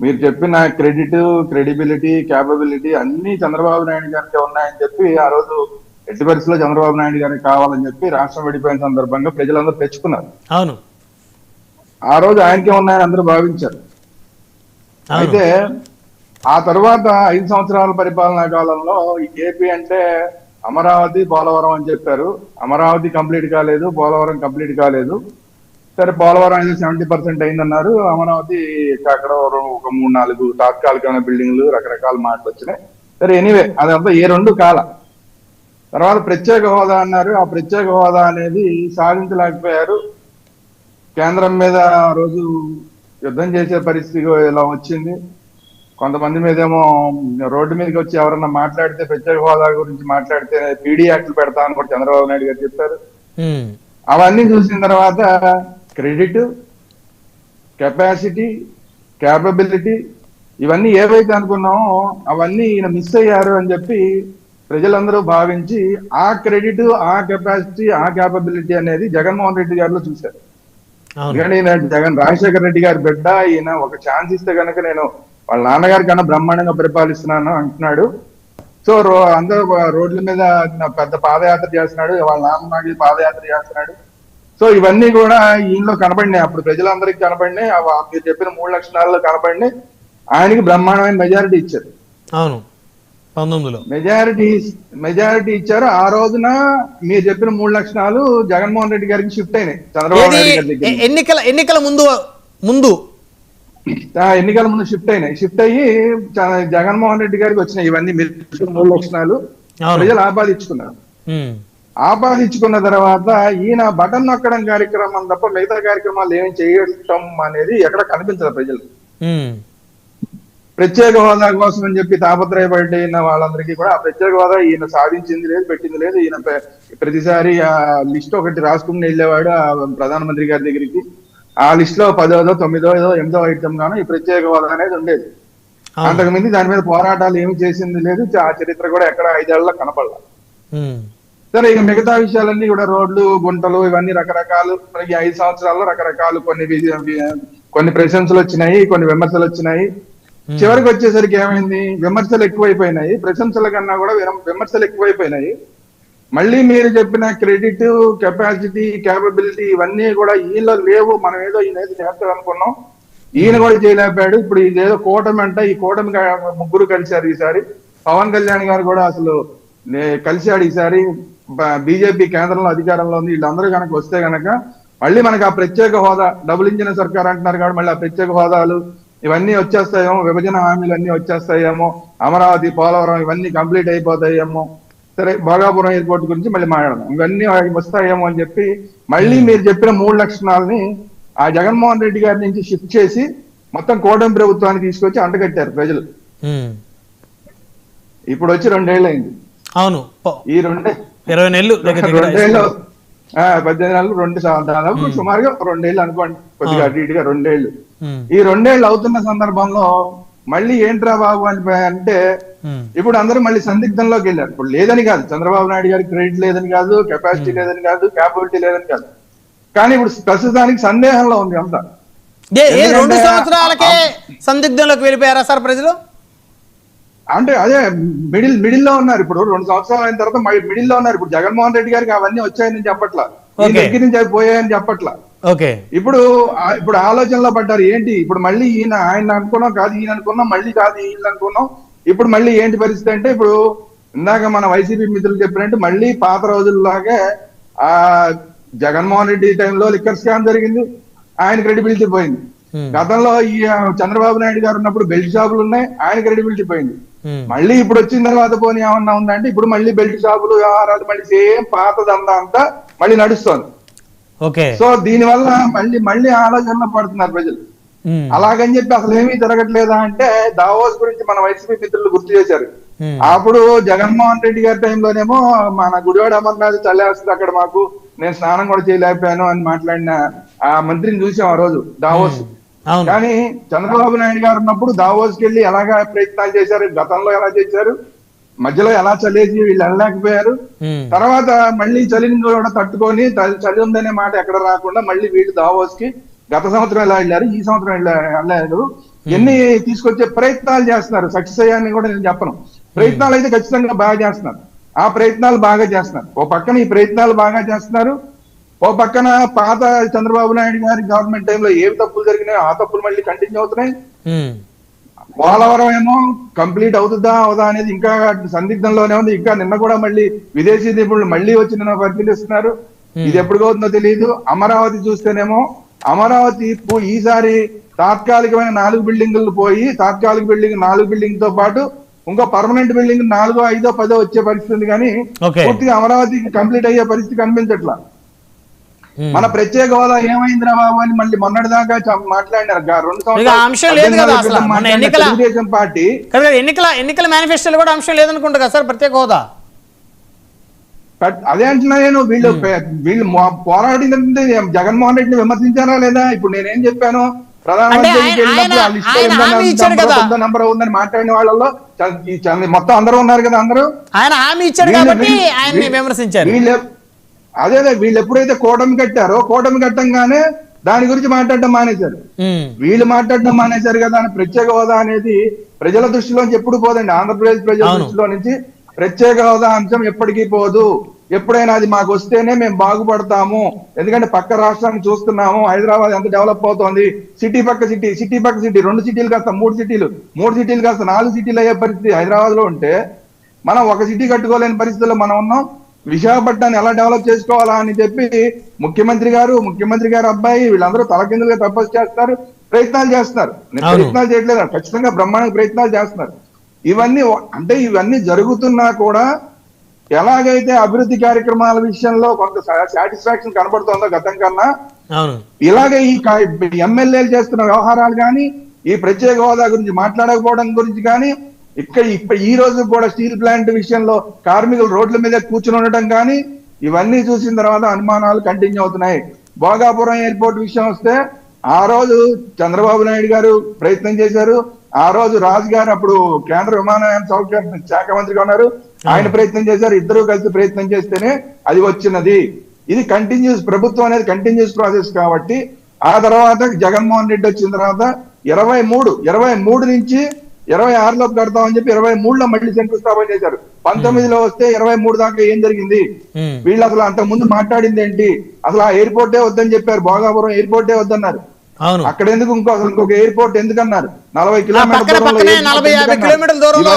మీరు చెప్పిన క్రెడిట్, క్రెడిబిలిటీ, క్యాపబిలిటీ అన్ని చంద్రబాబు నాయుడు గారికి ఉన్నాయని చెప్పి ఆ రోజు ఎట్టి పరిస్థితుల్లో చంద్రబాబు నాయుడు గారికి కావాలని చెప్పి రాష్ట్రం విడిపోయిన సందర్భంగా ప్రజలందరూ తెచ్చుకున్నారు.
అవును,
ఆ రోజు ఆయనకే ఉన్నాయని అందరూ భావించారు. అయితే ఆ తర్వాత 5 సంవత్సరాల పరిపాలనా కాలంలో ఈ ఏపీ అంటే అమరావతి, పోలవరం అని చెప్పారు. అమరావతి కంప్లీట్ కాలేదు, పోలవరం కంప్లీట్ కాలేదు. సరే, పోలవరం అయితే 70% అయిందన్నారు. అమరావతి అక్కడ ఒక 3-4 తాత్కాలికమైన బిల్డింగ్లు, రకరకాల మాటలు వచ్చినాయి. సరే, ఎనీవే అదంతా ఏ రెండు కాల. తర్వాత ప్రత్యేక హోదా అన్నారు. ఆ ప్రత్యేక హోదా అనేది సాధించలేకపోయారు. కేంద్రం మీద ఆ రోజు యుద్ధం చేసే పరిస్థితి ఇలా వచ్చింది. కొంతమంది మీదేమో రోడ్డు మీదకి వచ్చి ఎవరన్నా మాట్లాడితే, ప్రత్యేక హోదా గురించి మాట్లాడితే పీడీ యాక్ట్లు పెడతా అని కూడా చంద్రబాబు నాయుడు గారు చెప్పారు. అవన్నీ చూసిన తర్వాత క్రెడిట్, కెపాసిటీ, క్యాపబిలిటీ ఇవన్నీ ఏవైతే అనుకున్నామో అవన్నీ ఈయన మిస్ అయ్యారు అని చెప్పి ప్రజలందరూ భావించి ఆ క్రెడిట్, ఆ కెపాసిటీ, ఆ క్యాపబిలిటీ అనేది జగన్మోహన్ రెడ్డి గారిలో చూశారు. ఎందుకంటే ఈయన రాజశేఖర రెడ్డి గారి బిడ్డ. ఈయన ఒక ఛాన్స్ ఇస్తే కనుక నేను వాళ్ళ నాన్నగారి కన్నా బ్రహ్మాండంగా పరిపాలిస్తున్నాను అంటున్నాడు. సో అందరూ రోడ్ల మీద పెద్ద పాదయాత్ర చేస్తున్నాడు, వాళ్ళ నాన్న పాదయాత్ర చేస్తున్నాడు. సో ఇవన్నీ కూడా ఈయనలో కనపడినాయి. అప్పుడు ప్రజలందరికీ కనపడినాయి. మీరు చెప్పిన 3 లక్షణాల్లో కనపడినాయి. ఆయనకి బ్రహ్మాండమైన మెజారిటీ ఇచ్చారు.
అవును, 19లో
మెజారిటీ ఇచ్చారు. ఆ రోజున మీరు చెప్పిన 3 లక్షణాలు జగన్మోహన్ రెడ్డి గారికి షిఫ్ట్ అయినాయి. చంద్రబాబు నాయుడు గారి దగ్గర
ఎన్నికల ముందు
షిఫ్ట్ అయ్యి జగన్మోహన్ రెడ్డి గారికి వచ్చినాయి ఇవన్నీ. మీరు 3 లక్షణాలు ప్రజలు ఆపాదించుకున్నారు. ఆపాదించుకున్న తర్వాత ఈయన బటన్ నొక్కడం కార్యక్రమం తప్ప మిగతా కార్యక్రమాలు ఏమి చేయటం అనేది ఎక్కడ కనిపించదు ప్రజలు. ప్రత్యేక హోదా కోసం అని చెప్పి తాపత్రయపడిన వాళ్ళందరికీ కూడా ఆ ప్రత్యేక హోదా ఈయన సాధించింది లేదు, పెట్టింది లేదు. ఈయన ప్రతిసారి ఆ లిస్ట్ ఒకటి రాసుకుని వెళ్ళేవాడు ఆ ప్రధానమంత్రి గారి దగ్గరికి. ఆ లిస్ట్ లో 10వ, 9వ, 8వ ఐటమ్ గాను ఈ ప్రత్యేక హోదా అనేది ఉండేది. అంతకుమింది దాని మీద పోరాటాలు ఏమి చేసింది లేదు. ఆ చరిత్ర కూడా ఎక్కడ 5 ఏళ్లలో కనపడాల. సరే, ఇక మిగతా విషయాలన్నీ కూడా రోడ్లు, గుంటలు ఇవన్నీ రకరకాలు. మనకి 5 సంవత్సరాల్లో రకరకాలు కొన్ని ప్రశంసలు వచ్చినాయి, కొన్ని విమర్శలు వచ్చినాయి. చివరికి వచ్చేసరికి ఏమైంది? విమర్శలు ఎక్కువైపోయినాయి. ప్రశంసల కన్నా కూడా విమర్శలు ఎక్కువైపోయినాయి. మళ్ళీ మీరు చెప్పిన క్రెడిట్, కెపాసిటీ, క్యాపబిలిటీ ఇవన్నీ కూడా ఈయనలో లేవు. మనం ఏదో ఈయన ఏదో చేస్తాం అనుకున్నాం, ఈయన కూడా చేయలేకపోయాడు. ఇప్పుడు ఇదేదో కూటమి అంట, ఈ కూటమి ముగ్గురు కలిశారు ఈసారి. పవన్ కళ్యాణ్ గారు కూడా అసలు కలిశాడు ఈసారి. బీజేపీ కేంద్రంలో అధికారంలో ఉంది. వీళ్ళందరూ కనుక వస్తే కనుక మళ్ళీ మనకి ఆ ప్రత్యేక హోదా, డబుల్ ఇంజిన్ సర్కార్ అంటున్నారు కాబట్టి మళ్ళీ ఆ ప్రత్యేక హోదాలు ఇవన్నీ వచ్చేస్తాయేమో, విభజన హామీలు అన్ని వచ్చేస్తాయేమో, అమరావతి, పోలవరం ఇవన్నీ కంప్లీట్ అయిపోతాయేమో. సరే, భోగాపురం ఎయిర్పోర్ట్ గురించి మళ్ళీ మాట్లాడదాం. ఇవన్నీ వస్తాయేమో అని చెప్పి మళ్ళీ మీరు చెప్పిన 3 లక్షణాలని ఆ జగన్మోహన్ రెడ్డి గారి నుంచి షిఫ్ట్ చేసి మొత్తం కూటమి ప్రభుత్వానికి తీసుకొచ్చి అంటగట్టారు ప్రజలు. ఇప్పుడు వచ్చి 2 ఏళ్ళు అయింది.
అవును,
ఈ
20 నెలలు
18 నెలలు దాదాపు సుమారుగా 2 ఏళ్ళు అనుకోండి, కొద్దిగా అటు ఇటుగా 2 ఏళ్ళు. ఈ 2 ఏళ్ళు అవుతున్న సందర్భంలో మళ్ళీ ఏంట్రా బాబు అంటే ఇప్పుడు అందరూ మళ్ళీ సందిగ్ధంలోకి వెళ్ళారు. ఇప్పుడు లేదని కాదు, చంద్రబాబు నాయుడు గారికి క్రెడిట్ లేదని కాదు, కెపాసిటీ లేదని కాదు, క్యాపబిలిటీ లేదని కాదు. కానీ ఇప్పుడు ప్రస్తుతానికి సందేహంలో ఉంది అంతా.
2 సంవత్సరాలకే సందిగ్ధంలోకి వెళ్ళిపోయారా సార్ ప్రజలు?
అంటే అదే మిడిల్లో ఉన్నారు. ఇప్పుడు 2 సంవత్సరాలు అయిన తర్వాత మిడిల్లో ఉన్నారు. ఇప్పుడు జగన్మోహన్ రెడ్డి గారికి అవన్నీ వచ్చాయని చెప్పట్లా, దగ్గర నుంచి అవి పోయాయని చెప్పట్లా.
ఓకే.
ఇప్పుడు ఇప్పుడు ఆలోచనలో పడ్డారు. ఏంటి ఇప్పుడు మళ్ళీ ఆయన అనుకున్నాం కాదు, ఈయన అనుకున్నాం, మళ్ళీ కాదు ఈయన అనుకున్నాం. ఇప్పుడు మళ్ళీ ఏంటి పరిస్థితి అంటే, ఇప్పుడు ఇందాక మన వైసీపీ మిత్రులు చెప్పినట్టు మళ్ళీ పాత రోజుల్లాగే ఆ జగన్మోహన్ రెడ్డి టైంలో లిక్కర్ స్కామ్ జరిగింది, ఆయన క్రెడిబిలిటీ పోయింది. గతంలో ఈ చంద్రబాబు నాయుడు గారు ఉన్నప్పుడు బెల్ట్ షాపులు ఉన్నాయి, ఆయన క్రెడిబిలిటీ పోయింది. మళ్ళీ ఇప్పుడు వచ్చిన తర్వాత పోనీ ఏమన్నా ఉందంటే, ఇప్పుడు మళ్ళీ బెల్ట్ షాపులు వ్యవహారాలు మళ్ళీ సేమ్ పాత దందా అంతా మళ్ళీ నడుస్తోంది.
ఓకే.
సో దీని వల్ల మళ్ళీ ఆలోచనలో పడుతున్నారు ప్రజలు. అలాగని చెప్పి అసలు ఏమీ జరగట్లేదా అంటే, దావోస్ గురించి మన వైసీపీ మిత్రులు గుర్తు చేశారు. అప్పుడు జగన్మోహన్ రెడ్డి గారి టైంలోనేమో మన గుడివాడ అమర్నాథ్ చల్లేస్తుంది అక్కడ, మాకు నేను స్నానం కూడా చేయలేకపోయాను అని మాట్లాడిన ఆ మంత్రిని చూసాం ఆ రోజు దావోస్. కానీ చంద్రబాబు నాయుడు గారు ఉన్నప్పుడు దావోస్కి వెళ్ళి ఎలాగా ప్రయత్నాలు చేశారు, గతంలో ఎలా చేశారు, మధ్యలో ఎలా చల్లేసి వీళ్ళు వెళ్ళలేకపోయారు. తర్వాత మళ్ళీ చలిని కూడా తట్టుకొని చలి ఉందనే మాట ఎక్కడ రాకుండా మళ్ళీ వీళ్ళు దావోస్ కి గత సంవత్సరం ఎలా వెళ్ళారు, ఈ సంవత్సరం వెళ్ళారు. ఎన్ని తీసుకొచ్చే ప్రయత్నాలు చేస్తున్నారు. సక్సెస్ అయ్యాన్ని కూడా నేను చెప్పను, ప్రయత్నాలు అయితే ఖచ్చితంగా బాగా చేస్తున్నారు. ఆ ప్రయత్నాలు బాగా చేస్తున్నారు. ఓ పక్కన ఈ ప్రయత్నాలు బాగా చేస్తున్నారు, ఓ పక్కన పాత చంద్రబాబు నాయుడు గారి గవర్నమెంట్ టైంలో ఏవి తప్పులు జరిగినాయో ఆ తప్పులు మళ్ళీ కంటిన్యూ అవుతున్నాయి. పోలవరం ఏమో కంప్లీట్ అవుతుందా అవదా అనేది ఇంకా సందిగ్ధంలోనే ఉంది. ఇంకా నిన్న కూడా మళ్ళీ విదేశీ నిపుణులు మళ్ళీ వచ్చి నిన్న పరిశీలిస్తున్నారు. ఇది ఎప్పుడు అవుతుందో తెలియదు. అమరావతి చూస్తేనేమో అమరావతి ఈసారి తాత్కాలికమైన 4 బిల్డింగులు పోయి, తాత్కాలిక బిల్డింగ్ 4 బిల్డింగ్ తో పాటు ఇంకో పర్మనెంట్ బిల్డింగ్ 4, 5, 10 వచ్చే పరిస్థితి ఉంది. కానీ పూర్తిగా అమరావతికి కంప్లీట్ అయ్యే పరిస్థితి కనిపించట్లా. మన ప్రత్యేక హోదా ఏమైందిరా బాబు అని మళ్ళీ మొన్నటిదాకా మాట్లాడినారు. 2 సంవత్సరాలు తెలుగుదేశం పార్టీ
ఎన్నికల మేనిఫెస్టోలో కూడా అంశం లేదనుకుంటా కదా సార్ ప్రత్యేక హోదా.
అదే అంటున్నా నేను, వీళ్ళు పోరాడిందంటే జగన్మోహన్ రెడ్డిని విమర్శించారా లేదా? ఇప్పుడు నేనేం చెప్పాను, ప్రధానమంత్రి నంబర్ ఉందని మాట్లాడిన వాళ్ళలో మొత్తం అందరూ ఉన్నారు కదా, అందరూ
ఆయన హామీ ఇచ్చారు కాబట్టి ఆయన్ని విమర్శించారు.
అదే వీళ్ళు ఎప్పుడైతే కూటమి కట్టారో, కూటమి కట్టంగానే దాని గురించి మాట్లాడడం మానేశారు. వీళ్ళు మాట్లాడడం మానేశారు కదా. ప్రత్యేక హోదా అనేది ప్రజల దృష్టిలోంచి ఎప్పుడు పోదండి. ఆంధ్రప్రదేశ్ ప్రజల దృష్టిలో నుంచి ప్రత్యేక హోదా అంశం ఎప్పటికీ పోదు. ఎప్పుడైనా అది మాకు వస్తేనే మేము బాగుపడతాము. ఎందుకంటే పక్క రాష్ట్రాన్ని చూస్తున్నాము, హైదరాబాద్ ఎంత డెవలప్ అవుతోంది, సిటీ పక్క సిటీ, 2 సిటీలు కాస్త 3 సిటీలు, 3 సిటీలు కాస్త 4 సిటీలు అయ్యే పరిస్థితి హైదరాబాద్ లో ఉంటే, మనం ఒక సిటీ కట్టుకోలేని పరిస్థితుల్లో మనం ఉన్నాం. విశాఖపట్నాన్ని ఎలా డెవలప్ చేసుకోవాలా అని చెప్పి ముఖ్యమంత్రి గారు అబ్బాయి వీళ్ళందరూ తలకిందులుగా తపస్సు చేస్తారు, ప్రయత్నాలు చేస్తున్నారు. ప్రయత్నాలు చేయట్లేదు, ఖచ్చితంగా బ్రహ్మాండంగా ప్రయత్నాలు చేస్తున్నారు. ఇవన్నీ జరుగుతున్నా కూడా ఎలాగైతే అభివృద్ధి కార్యక్రమాల విషయంలో కొంత సాటిస్ఫాక్షన్ కనబడుతుందో గతం కన్నా, ఇలాగే ఈ ఎమ్మెల్యేలు చేస్తున్న వ్యవహారాలు కానీ, ఈ ప్రత్యేక హోదా గురించి మాట్లాడకపోవడం గురించి కానీ, ఇప్పుడు ఈ రోజు కూడా స్టీల్ ప్లాంట్ విషయంలో కార్మికులు రోడ్ల మీద కూర్చుని ఉండటం కానీ, ఇవన్నీ చూసిన తర్వాత అనుమానాలు కంటిన్యూ అవుతున్నాయి. భోగాపురం ఎయిర్పోర్ట్ విషయం వస్తే ఆ రోజు చంద్రబాబు నాయుడు గారు ప్రయత్నం చేశారు, ఆ రోజు రాజు గారు అప్పుడు కేంద్ర విమానయాన శాఖ మంత్రిగా ఉన్నారు, ఆయన ప్రయత్నం చేశారు. ఇద్దరు కలిసి ప్రయత్నం చేస్తేనే అది వచ్చినది. ఇది కంటిన్యూస్, ప్రభుత్వం అనేది కంటిన్యూస్ ప్రాసెస్ కాబట్టి. ఆ తర్వాత జగన్మోహన్ రెడ్డి వచ్చిన తర్వాత 23 నుంచి 26లో కడతామని చెప్పి 23లో మళ్ళీ శంకుస్థాపన చేశారు. 19లో వస్తే 23 దాకా ఏం జరిగింది? వీళ్ళు అసలు అంతకు ముందు మాట్లాడింది ఏంటి? అసలు ఆ ఎయిర్పోర్టే వద్దని చెప్పారు, భోగాపురం ఎయిర్పోర్టే వద్దన్నారు. అక్కడ ఎందుకు ఇంకొక ఎయిర్పోర్ట్ ఎందుకన్నారు? 40 కిలోమీటర్ల దూరంలో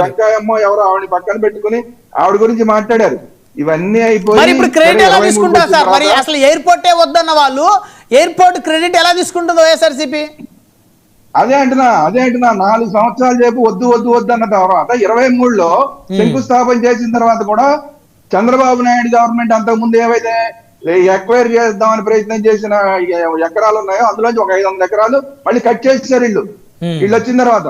వెంకయ్యమ్మో ఎవరో ఆవిడ పక్కన పెట్టుకుని ఆవిడ గురించి మాట్లాడారు. ఇవన్నీ అయిపోయి
ఇప్పుడు క్రెడిట్ ఎలా తీసుకుంటారు సార్? మరి అసలు ఎయిర్పోర్టే వద్దన్న వాళ్ళు ఎయిర్పోర్ట్ క్రెడిట్ ఎలా తీసుకుంటుందో వైఎస్ఆర్సీపీ?
అదే అంటున్నా 4 సంవత్సరాలు చెప్పి వద్దు అన్న తర్వాత 23లో శంకుస్థాపన చేసిన తర్వాత కూడా చంద్రబాబు నాయుడు గవర్నమెంట్ అంతకు ముందు ఏవైతే ఎక్వైర్ చేద్దామని ప్రయత్నం చేసిన ఎకరాలు ఉన్నాయో అందులోంచి ఒక 500 ఎకరాలు మళ్ళీ కట్ చేసేసారు వీళ్ళు వచ్చిన తర్వాత.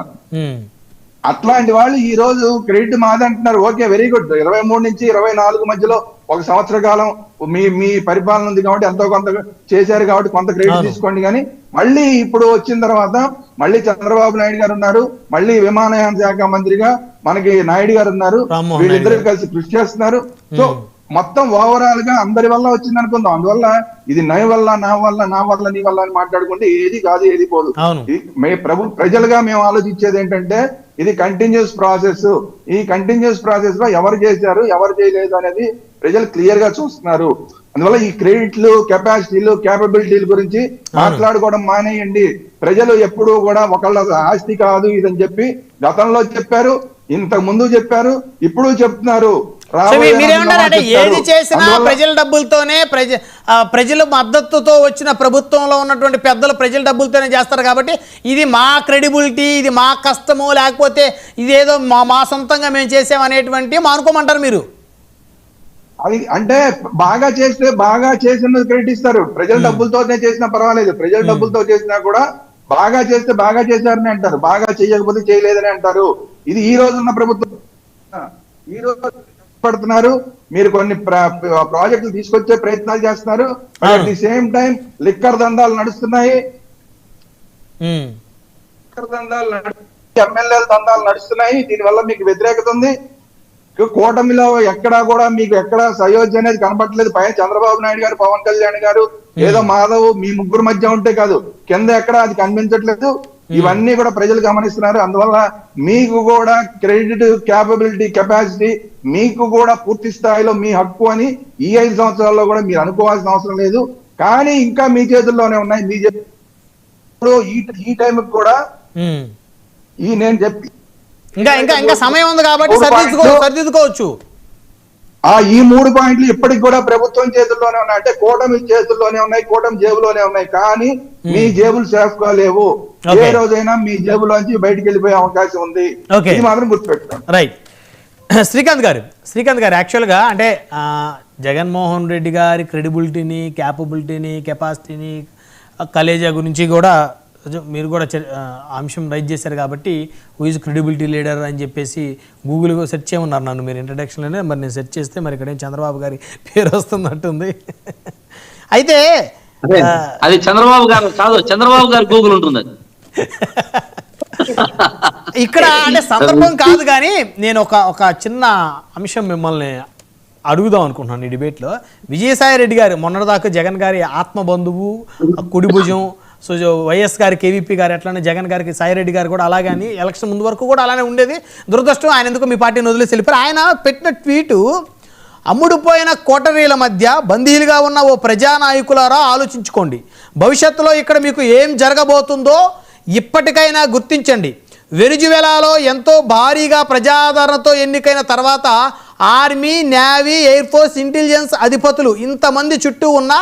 అట్లాంటి వాళ్ళు ఈ రోజు క్రెడిట్ మాదంటున్నారు. Okay, very good. 23 నుంచి 24 మధ్యలో 1 సంవత్సర కాలం మీ పరిపాలన ఉంది కాబట్టి ఎంతో కొంత చేశారు కాబట్టి కొంత క్రెడిట్ తీసుకోండి. కానీ మళ్ళీ ఇప్పుడు వచ్చిన తర్వాత మళ్ళీ చంద్రబాబు నాయుడు గారు ఉన్నారు, మళ్ళీ విమానయాన శాఖ మంత్రిగా మనకి నాయుడు గారు ఉన్నారు, వీళ్ళిద్దరూ కలిసి కృషి చేస్తున్నారు. సో మొత్తం ఓవరాల్ గా అందరి వల్ల వచ్చింది అనుకుందాం. అందువల్ల ఇది నా వల్ల నీ వల్ల అని మాట్లాడుకుంటే ఏది కాదు, ఏది పోదు. ప్రజలుగా మేము ఆలోచించేది ఏంటంటే ఇది కంటిన్యూస్ ప్రాసెస్. ఈ కంటిన్యూస్ ప్రాసెస్ లో ఎవరు చేశారు, ఎవరు చేయలేదు అనేది ప్రజలు క్లియర్ గా చూస్తున్నారు. అందువల్ల ఈ క్రెడిట్లు, కెపాసిటీలు, క్యాపబిలిటీల గురించి మాట్లాడుకోవడం మానేయండి. ప్రజలు ఎప్పుడూ కూడా ఒకళ్ళ ఆస్తి కాదు ఇదని చెప్పి గతంలో చెప్పారు, ఇంతకు ముందు చెప్పారు, ఇప్పుడు చెప్తున్నారు.
మీరేమంటారంటే ఏది చేసినా ప్రజల డబ్బులతోనే ప్రజల మద్దతుతో వచ్చిన ప్రభుత్వంలో ఉన్నటువంటి పెద్దలు ప్రజల డబ్బులతోనే చేస్తారు కాబట్టి ఇది మా క్రెడిబిలిటీ, ఇది మా కష్టము, లేకపోతే ఇదేదో మా సొంతంగా మేము చేసామనేటువంటి అనుకోమంటారు మీరు?
అది అంటే బాగా చేస్తే బాగా చేసినది క్రెడిట్ ఇస్తారు. ప్రజల డబ్బులతోనే చేసినా పర్వాలేదు, ప్రజల డబ్బులతో చేసినా కూడా బాగా చేస్తే బాగా చేశారని అంటారు, బాగా చేయకపోతే చేయలేదని అంటారు. ఇది ఈ రోజున్న ప్రభుత్వం. ఈ రోజు పడుతున్నారు, మీరు కొన్ని ప్రాజెక్టులు తీసుకొచ్చే ప్రయత్నాలు చేస్తున్నారు. At the same time liquor దందాలు నడుస్తున్నాయి, ఎమ్మెల్యేల దందాలు నడుస్తున్నాయి. దీనివల్ల మీకు వ్యతిరేకత ఉంది. కూటమిలో ఎక్కడా కూడా మీకు ఎక్కడ సయోధ్య అనేది కనపడలేదు. పైన చంద్రబాబు నాయుడు గారు, పవన్ కళ్యాణ్ గారు, ఏదో మాధవ్ మీ ముగ్గురు మధ్య ఉంటే కాదు, కింద ఎక్కడ అది కనిపించట్లేదు. ఇవన్నీ కూడా ప్రజలు గమనిస్తున్నారు. అందువల్ల మీకు కూడా క్రెడిట్, క్యాపబిలిటీ, కెపాసిటీ మీకు కూడా పూర్తి స్థాయిలో మీ హక్కు అని ఈ 5 సంవత్సరాల్లో కూడా మీరు అనుకోవాల్సిన అవసరం లేదు. కానీ ఇంకా మీ చేతుల్లోనే ఉన్నాయి. మీ ఈ టైంకి కూడా ఈ నేను చెప్పి
ఇంకా సమయం ఉంది కాబట్టి సరిదిద్దుకోవచ్చు.
ఈ 3 పాయింట్లు ఇప్పటికి కూడా ప్రభుత్వం చేతుల్లోనే ఉన్నాయి. అంటే కూటమి చేతుల్లోనే ఉన్నాయి, కూటమి జేబులోనే ఉన్నాయి. కానీ మీ జేబులు సేఫ్ గా లేవు. ఏ రోజైనా మీ జేబులోంచి బయటికి వెళ్ళిపోయే అవకాశం ఉంది. ఇది మాత్రం గుర్తుపెట్టుకోండి.
రైట్. శ్రీకాంత్ గారు యాక్చువల్గా అంటే జగన్మోహన్ రెడ్డి గారి క్రెడిబిలిటీని, క్యాపబిలిటీని, కెపాసిటీని, కలేజా గురించి కూడా మీరు కూడా అంశం రైజ్ చేశారు కాబట్టి హూ ఈజ్ క్రెడిబిలిటీ లీడర్ అని చెప్పేసి గూగుల్గా సెర్చ్ చేయమన్నారు నన్ను మీరు ఇంట్రడక్షన్లోనే. మరి నేను సెర్చ్ చేస్తే మరి ఇక్కడ చంద్రబాబు గారి పేరు వస్తున్నట్టుంది. అయితే
అది చంద్రబాబు గారు కాదు, చంద్రబాబు గారు గూగుల్ ఉంటుంది.
ఇక్కడ అంటే సందర్భం కాదు, కానీ నేను ఒక చిన్న అంశం మిమ్మల్ని అడుగుదాం అనుకుంటున్నాను ఈ డిబేట్లో. విజయసాయి రెడ్డి గారు మొన్నటిదాకా జగన్ గారి ఆత్మ బంధువు, కుడి భుజం. సో వైఎస్ గారి, కేవీపీ గారు ఎట్లానే జగన్ గారికి సాయిరెడ్డి గారు కూడా అలాగే అని ఎలక్షన్ ముందు వరకు కూడా అలానే ఉండేది. దురదృష్టం ఆయన ఎందుకు మీ పార్టీని వదిలేసి వెళ్ళిపోయారు. ఆయన పెట్టిన ట్వీటు, అమ్ముడుపోయిన కోటరీల మధ్య బందీలుగా ఉన్న ఓ ప్రజానాయకులారా ఆలోచించుకోండి. భవిష్యత్తులో ఇక్కడ మీకు ఏం జరగబోతుందో ఇప్పటికైనా గుర్తించండి. వెనిజువెలాలో ఎంతో భారీగా ప్రజాదరణతో ఎన్నికైన తర్వాత army, navy, air force, intelligence అధిపతులు ఇంతమంది చుట్టూ ఉన్న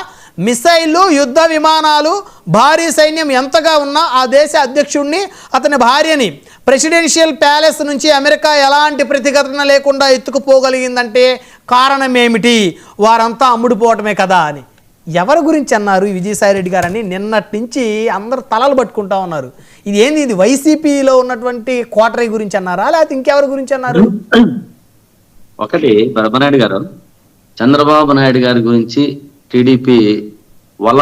మిసైళ్ళు, యుద్ధ విమానాలు, భారీ సైన్యం ఎంతగా ఉన్నా ఆ దేశ అధ్యక్షుడిని, అతని భార్యని ప్రెసిడెన్షియల్ ప్యాలెస్ నుంచి అమెరికా ఎలాంటి ప్రతిఘటన లేకుండా ఎత్తుకుపోగలిగిందంటే కారణం ఏమిటి? వారంతా అమ్ముడుపోవటమే కదా అని ఎవరి గురించి అన్నారు ఈ విజయసాయి రెడ్డి గారని నిన్నటి నుంచి అందరూ తలలు పట్టుకుంటా ఉన్నారు. ఇది ఏంది? ఇది వైసీపీలో ఉన్నటువంటి కోటరీ గురించి అన్నారా, లేకపోతే ఇంకెవరి గురించి అన్నారు?
ఒకటి బ్రహ్మనాయుడు గారు, చంద్రబాబు నాయుడు గారి గురించి టీడీపీ వల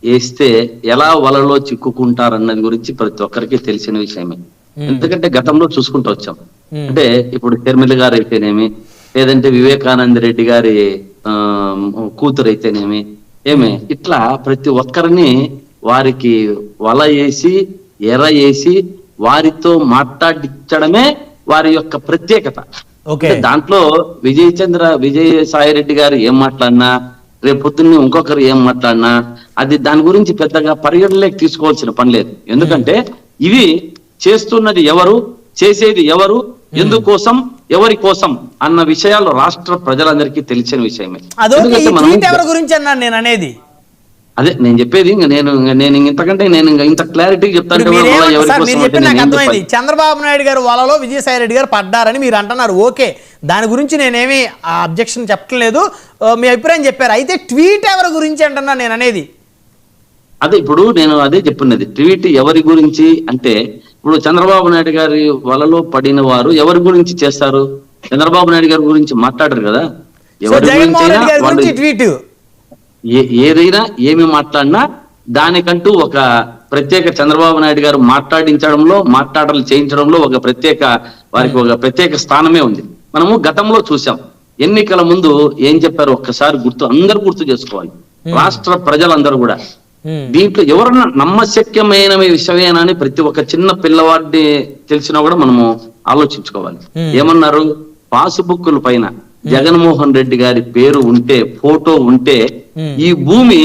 వేస్తే ఎలా వలలో చిక్కుకుంటారన్నది గురించి ప్రతి ఒక్కరికి తెలిసిన విషయమే. ఎందుకంటే గతంలో చూసుకుంటూ వచ్చాం. అంటే ఇప్పుడు షర్మిల గారు అయితేనేమి, లేదంటే వివేకానంద రెడ్డి గారి కూతురు అయితేనేమి, ఇట్లా ప్రతి ఒక్కరిని వారికి వల వేసి, ఎర్ర వేసి, వారితో మాట్లాడించడమే వారి యొక్క ప్రత్యేకత. దాంట్లో విజయసాయి రెడ్డి గారు ఏం మాట్లాడినా, రేపు పొద్దున్నే ఇంకొకరు ఏం మాట్లాడినా అది దాని గురించి పెద్దగా పరిగణలోకి తీసుకోవాల్సిన పని లేదు. ఎందుకంటే ఇది చేస్తున్నది ఎవరు, చేసేది ఎవరు, ఎందుకోసం, ఎవరి కోసం అన్న విషయాలు రాష్ట్ర ప్రజలందరికీ తెలిసిన విషయమే. అదే నేను చెప్పేది. నేను ఇంతకంటే ఇంత క్లారిటీ చెప్తాను.
చంద్రబాబు నాయుడు గారు వాళ్ళలో విజయసాయి రెడ్డి గారు పడ్డారని మీరు అంటున్నారు. ఓకే, దాని గురించి నేనేమి అబ్జెక్షన్ చెప్పట్లేదు, మీ అభిప్రాయం చెప్పారు. అయితే ట్వీట్ ఎవరి గురించి అంటున్నా నేను అనేది?
అదే ఇప్పుడు నేను అదే చెప్పున్నది. ట్వీట్ ఎవరి గురించి అంటే, ఇప్పుడు చంద్రబాబు నాయుడు గారి వలలో పడిన వారు ఎవరి గురించి చేస్తారు? చంద్రబాబు నాయుడు గారి గురించి మాట్లాడరు కదా. ఎవరి
ట్వీట్
ఏదైనా ఏమి మాట్లాడినా దానికంటూ ఒక ప్రత్యేక చంద్రబాబు నాయుడు గారు మాట్లాడలు చేయించడంలో వారికి ఒక ప్రత్యేక స్థానమే ఉంది. మనము గతంలో చూసాం. ఎన్నికల ముందు ఏం చెప్పారు ఒక్కసారి అందరూ గుర్తు చేసుకోవాలి, రాష్ట్ర ప్రజలందరూ కూడా. దీంట్లో ఎవరన్నా నమ్మశక్యమైన విషయమేనా అని ప్రతి ఒక్క చిన్న పిల్లవాడిని తెలిసినా కూడా మనము ఆలోచించుకోవాలి. ఏమన్నారు? పాస్బుక్ల పైన జగన్మోహన్ రెడ్డి గారి పేరు ఉంటే, ఫోటో ఉంటే ఈ భూమి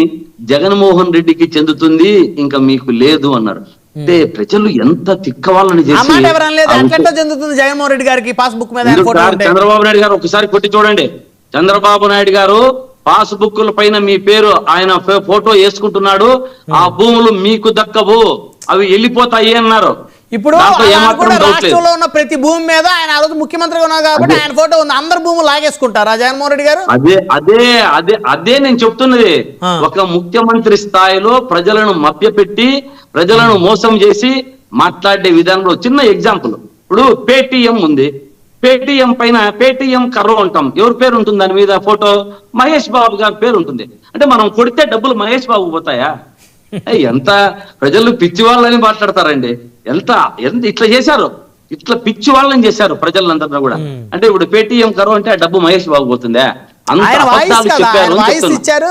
జగన్మోహన్ రెడ్డికి చెందుతుంది, ఇంకా మీకు లేదు అన్నారు. అంటే ప్రజలు ఎంత తిక్కవాళ్ళని చేసి
చెందుతుంది జగన్మోహన్ రెడ్డి గారికి పాస్బుక్ మీద
చంద్రబాబు నాయుడు గారు ఒకసారి కొట్టి చూడండి. చంద్రబాబు నాయుడు గారు పాస్బుక్ల పైన మీ పేరు ఆయన ఫోటో వేసుకుంటున్నాడు. ఆ భూములు మీకు దక్కవు, అవి వెళ్ళిపోతాయి అన్నారు.
ఇప్పుడు రాష్ట్రంలో ఉన్న ప్రతి భూమి మీద ఆయన ఆ రోజు ముఖ్యమంత్రిగా ఉన్నారు కాబట్టి ఆయన ఫోటో ఉంది. అందరు భూములు లాగేసుకుంటారా జగన్మోహన్ రెడ్డి గారు?
అదే నేను చెప్తున్నది. ఒక ముఖ్యమంత్రి స్థాయిలో ప్రజలను మభ్యపెట్టి, ప్రజలను మోసం చేసి మాట్లాడే విధానంలో చిన్న ఎగ్జాంపుల్. ఇప్పుడు పేటిఎం ఉంది, పేటిఎం పైన పేటిఎం కర్ర ఉంటాం, ఎవరి పేరు ఉంటుంది దాని మీద? ఫోటో మహేష్ బాబు గారి పేరు ఉంటుంది. అంటే మనం కొడితే డబ్బులు మహేష్ బాబు పోతాయా? ఎంత ప్రజలు పిచ్చి వాళ్ళని మాట్లాడతారండి. ఎంత ఇట్లా చేశారు, ఇట్లా పిచ్చి వాళ్ళని చేశారు ప్రజలందరూ కూడా. అంటే ఇప్పుడు పేటిఎం కరో అంటే ఆ డబ్బు మహేష్ బాబు పోతుందా?
ఇచ్చారు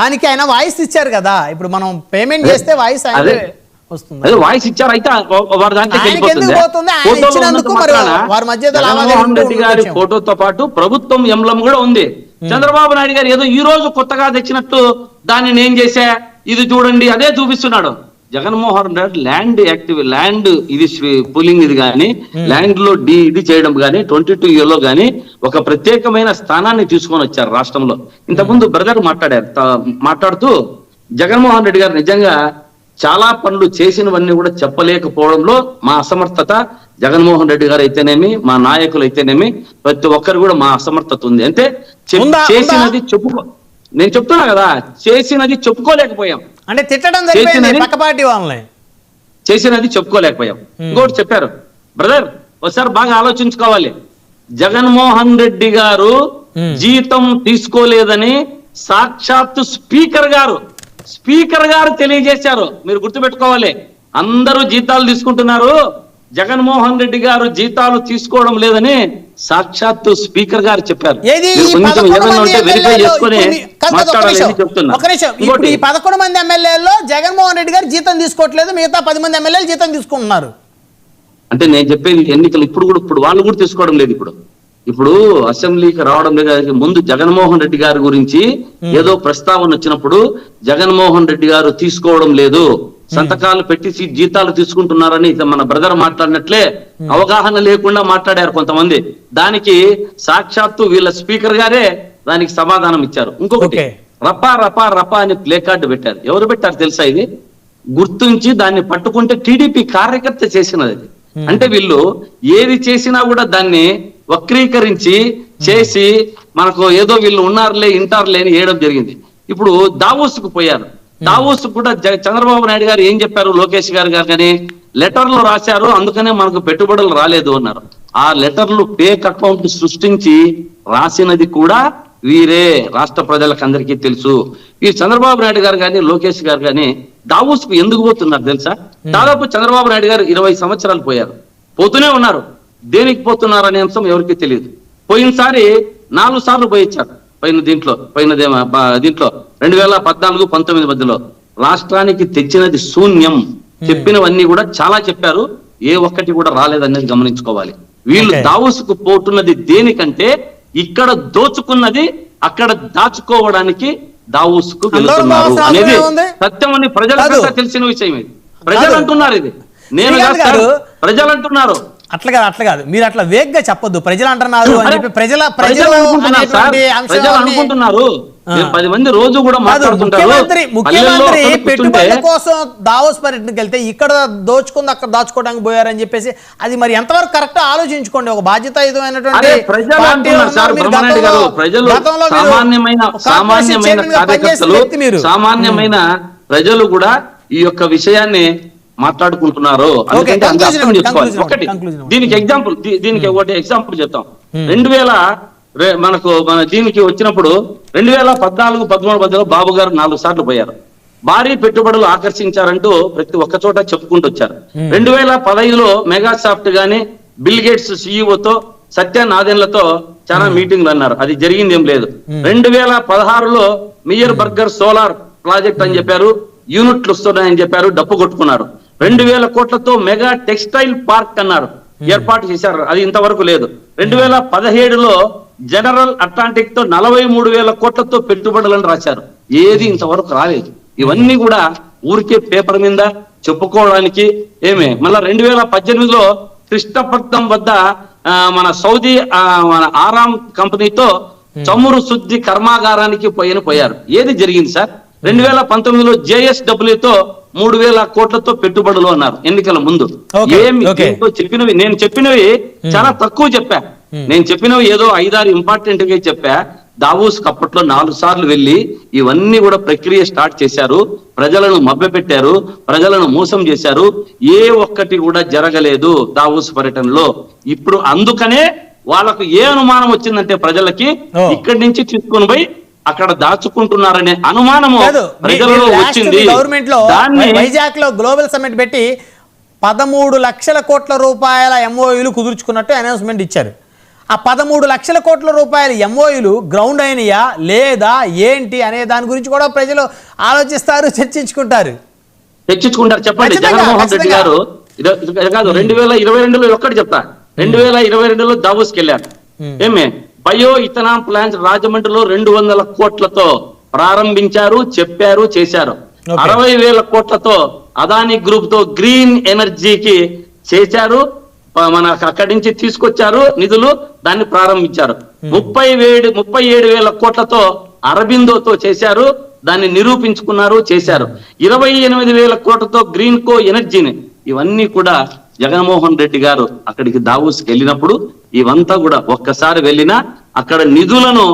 దానికి ఆయన వాయిస్ ఇచ్చారు కదా. ఇప్పుడు మనం పేమెంట్ చేస్తే వాయిస్
అదే వాయిస్ ఇచ్చారు. అయితే జగన్మోహన్ రెడ్డి గారి ఫోటోతో పాటు ప్రభుత్వం ఎంబ్లం కూడా ఉంది. చంద్రబాబు నాయుడు గారు ఏదో ఈ రోజు కొత్తగా తెచ్చినట్టు దాన్ని నేను చేశా, ఇది చూడండి అదే చూపిస్తున్నాడు. జగన్మోహన్ రెడ్డి ల్యాండ్ ఇది పులింగ్ ఇది కానీ, ల్యాండ్ లో ఇది చేయడం కానీ 22A కానీ ఒక ప్రత్యేకమైన స్థానాన్ని తీసుకొని వచ్చారు రాష్ట్రంలో. ఇంతకుముందు బ్రదర్ మాట్లాడుతూ జగన్మోహన్ రెడ్డి గారు నిజంగా చాలా పనులు చేసినవన్నీ కూడా చెప్పలేకపోవడంలో మా అసమర్థత, జగన్మోహన్ రెడ్డి గారు అయితేనేమి, మా నాయకులు అయితేనేమి, ప్రతి ఒక్కరు కూడా మా అసమర్థత ఉంది. అంటే చేసినది నేను చెప్తున్నా కదా, చేసినది చెప్పుకోలేకపోయాం.
అంటే తిట్టడం
చేసినది చెప్పుకోలేకపోయాం. ఇంకోటి చెప్పారు బ్రదర్, ఒకసారి బాగా ఆలోచించుకోవాలి. జగన్మోహన్ రెడ్డి గారు జీతం తీసుకోలేదని సాక్షాత్తు స్పీకర్ గారు తెలియజేశారు. మీరు గుర్తుపెట్టుకోవాలి. అందరూ జీతాలు తీసుకుంటున్నారు, జగన్మోహన్ రెడ్డి గారు జీతాలు తీసుకోవడం లేదని సాక్షాత్తు స్పీకర్ గారు చెప్పారు. వెరిఫై చేసుకుని మాట్లాడాలని చెప్తున్నా.
11 మంది ఎమ్మెల్యేల్లో జగన్మోహన్ రెడ్డి గారు జీతం తీసుకోవట్లేదు, మిగతా 10 మంది ఎమ్మెల్యేలు జీతం తీసుకుంటున్నారు.
అంటే నేను చెప్పేది ఎన్నికలు ఇప్పుడు వాళ్ళు కూడా తీసుకోవడం లేదు. ఇప్పుడు అసెంబ్లీకి రావడం లేదు. ముందు జగన్మోహన్ రెడ్డి గారి గురించి ఏదో ప్రస్తావన వచ్చినప్పుడు జగన్మోహన్ రెడ్డి గారు తీసుకోవడం లేదు, సంతకాలు పెట్టి జీతాలు తీసుకుంటున్నారని మన బ్రదర్ మాట్లాడినట్లే అవగాహన లేకుండా మాట్లాడారు కొంతమంది. దానికి సాక్షాత్తు వీళ్ళ స్పీకర్ గారే దానికి సమాధానం ఇచ్చారు. ఇంకొకటి రపా రపా రపా అని ప్లే కార్డు పెట్టారు. ఎవరు పెట్టారు తెలుసా? ఇది గుర్తించి దాన్ని పట్టుకుంటే టీడీపీ కార్యకర్త చేసినది. అంటే వీళ్ళు ఏది చేసినా కూడా దాన్ని వక్రీకరించి చేసి మనకు ఏదో వీళ్ళు ఉన్నారులే ఇంటారులే అని వేయడం జరిగింది. ఇప్పుడు దావోస్కు పోయారు. దావోస్ కూడా చంద్రబాబు నాయుడు గారు ఏం చెప్పారు? లోకేష్ గారు కానీ లెటర్లు రాశారు, అందుకనే మనకు పెట్టుబడులు రాలేదు అన్నారు. ఆ లెటర్లు ఫేక్ అకౌంట్ సృష్టించి రాసినది కూడా వీరే, రాష్ట్ర ప్రజలకు అందరికీ తెలుసు. ఈ చంద్రబాబు నాయుడు గారు కానీ లోకేష్ గారు కానీ దావోస్కు ఎందుకు పోతున్నారు తెలుసా? దాదాపు చంద్రబాబు నాయుడు గారు 20 సంవత్సరాలు పోతూనే ఉన్నారు. దేనికి పోతున్నారు అనే అంశం ఎవరికి తెలియదు. పోయినసారి 4 సార్లు పోయించారు. దీంట్లో 2014-19 మధ్యలో రాష్ట్రానికి తెచ్చినది శూన్యం. చెప్పినవన్నీ కూడా చాలా చెప్పారు, ఏ ఒక్కటి కూడా రాలేదనేది గమనించుకోవాలి. వీళ్ళు దావోస్కు పోతున్నది దేనికంటే ఇక్కడ దోచుకున్నది అక్కడ దాచుకోవడానికి దావోస్కు వెళ్తున్నారు అనేది సత్యం అని ప్రజలకు తెలిసిన విషయం. ఇది ప్రజలు అంటున్నారు, ఇది నేను ప్రజలు అంటున్నారు.
అట్లా కాదు మీరు అట్లా వేగ్గా చెప్పొద్దు. ప్రజలు అంటున్నారు అని చెప్పి ప్రజలు
అనుకుంటున్నారు. 10 మంది రోజు కూడా
ముఖ్యమంత్రి పెట్టుబడుల కోసం దావోస్ పర్యటనకి వెళ్తే ఇక్కడ దోచుకుంది అక్కడ దాచుకోవడానికి పోయారని చెప్పేసి అది మరి ఎంతవరకు కరెక్ట్ ఆలోచించుకోండి. ఒక బాధ్యతాయుతమైనటువంటి
సామాన్యమైన ప్రజలు కూడా ఈ యొక్క విషయాన్ని మాట్లాడుకుంటున్నారు. అందుకంటే అంత అర్థం చేసుకోవాలి. ఒకటి దీనికి ఎగ్జాంపుల్ చెప్తాం. 2000 మన దీనికి వచ్చినప్పుడు 2014-13 మధ్యలో బాబు గారు 4 సార్లు పోయారు. భారీ పెట్టుబడులు ఆకర్షించారంటూ ప్రతి ఒక్క చోట చెప్పుకుంటూ వచ్చారు. 2015లో మెగాసాఫ్ట్ గాని బిల్ గేట్స్ సిఇఓతో సత్యనాదెన్లతో చాలా మీటింగ్లు అన్నారు. అది జరిగింది ఏం లేదు. 2016లో మియర్ బర్గర్ సోలార్ ప్రాజెక్ట్ అని చెప్పారు, యూనిట్లు వస్తున్నాయని చెప్పారు, డప్పు కొట్టుకున్నారు. 2000 కోట్లతో మెగా టెక్స్టైల్ పార్క్ అన్నారు. ఏర్పాటు చేశారు. అది ఇంతవరకు లేదు. 2017లో జనరల్ అట్లాంటిక్ తో 43,000 కోట్లతో పెట్టుబడులను రాశారు. ఏది ఇంతవరకు రాలేదు. ఇవన్నీ కూడా ఊరికే పేపర్ మీద చెప్పుకోవడానికి మళ్ళా 2018లో కృష్ణపట్నం వద్ద మన సౌదీ మన ఆరామ్ కంపెనీతో చమురు శుద్ధి కర్మాగారానికి పోయారు. ఏది జరిగింది సార్? 2019లో JSWతో 3,000 కోట్లతో పెట్టుబడులు అన్నారు ఎన్నికల ముందు. నేను చెప్పినవి చాలా తక్కువ చెప్పా. నేను చెప్పినవి ఏదో 5-6 ఇంపార్టెంట్ గా చెప్పా. దావోస్ అప్పట్లో 4 సార్లు వెళ్ళి ఇవన్నీ కూడా ప్రక్రియ స్టార్ట్ చేశారు. ప్రజలను మభ్యపెట్టారు, ప్రజలను మోసం చేశారు. ఏ ఒక్కటి కూడా జరగలేదు దావోస్ పర్యటనలో. ఇప్పుడు అందుకనే వాళ్ళకు ఏ అనుమానం వచ్చిందంటే ప్రజలకి ఇక్కడి నుంచి తీసుకొని పోయి అక్కడ దాచుకుంటున్నారనే అనుమానము ప్రజలలో వచ్చింది.
గవర్నమెంట్ లో వైజాగ్ లో గ్లోబల్ సమ్మిట్ పెట్టి 13 లక్షల కోట్ల రూపాయల MOUలు కుదుర్చుకున్నట్టు అనౌన్స్మెంట్ ఇచ్చారు. ఆ 13 లక్షల కోట్ల రూపాయల MOUలు గ్రౌండ్ అయినయా లేదా ఏంటి అనే దాని గురించి కూడా ప్రజలు ఆలోచిస్తారు, చర్చించుకుంటారు.
చెప్పండి. జగన్మోహన్ రెడ్డి గారు కాదు 2022లో ఒక్కటి చెప్తా. 2022లో దావోస్కి వెళ్ళారు. బయో ఇథనాల్ ప్లాంట్ రాజమండ్రిలో 200 కోట్లతో ప్రారంభించారు, చెప్పారు, చేశారు. 60,000 కోట్లతో అదానీ గ్రూప్ తో గ్రీన్ ఎనర్జీకి చేశారు. మన అక్కడి నుంచి తీసుకొచ్చారు నిధులు, దాన్ని ప్రారంభించారు. 37,000 కోట్లతో అరబిందోతో చేశారు, దాన్ని నిరూపించుకున్నారు, చేశారు. 28,000 కోట్లతో గ్రీన్ కో ఎనర్జీని. ఇవన్నీ కూడా జగన్మోహన్ రెడ్డి గారు అక్కడికి దావోస్కి వెళ్ళినప్పుడు ఇవంతా కూడా ఒక్కసారి వెళ్ళినా అక్కడ నిధులను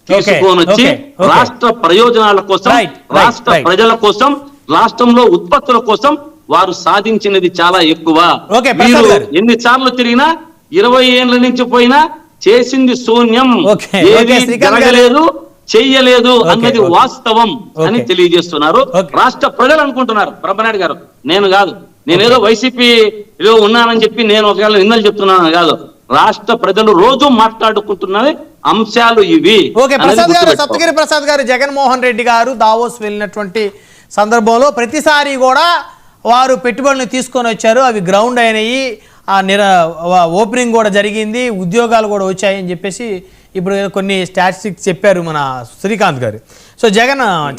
తీసుకొని వచ్చి రాష్ట్ర ప్రయోజనాల కోసం, రాష్ట్ర ప్రజల కోసం, రాష్ట్రంలో ఉత్పత్తుల కోసం వారు సాధించినది చాలా ఎక్కువ. మీరు ఎన్నిసార్లు తిరిగినా 20 ఏళ్ల నుంచి పోయినా చేసింది శూన్యం, ఏది జరగలేదు, చెయ్యలేదు అన్నది వాస్తవం అని తెలియజేస్తున్నారు. రాష్ట్ర ప్రజలు అనుకుంటున్నారు. బ్రహ్మనాయుడు గారు, నేను కాదు, నేనేదో వైసీపీలో ఉన్నానని చెప్పి నేను ఒకవేళ నిన్నలు చెప్తున్నాను కాదు. రాష్ట్ర ప్రజలు రోజు మాట్లాడుకుంటున్న అంశాలు ఇవి.
సప్తగిరి ప్రసాద్ గారు, జగన్మోహన్ రెడ్డి గారు దావోస్ వెళ్ళినటువంటి సందర్భంలో ప్రతిసారి కూడా వారు పెట్టుబడులను తీసుకొని వచ్చారు, అవి గ్రౌండ్ అయినాయి, ఓపెనింగ్ కూడా జరిగింది, ఉద్యోగాలు కూడా వచ్చాయని చెప్పేసి ఇప్పుడు కొన్ని స్టాటిస్టిక్స్ చెప్పారు మన శ్రీకాంత్ గారు. సో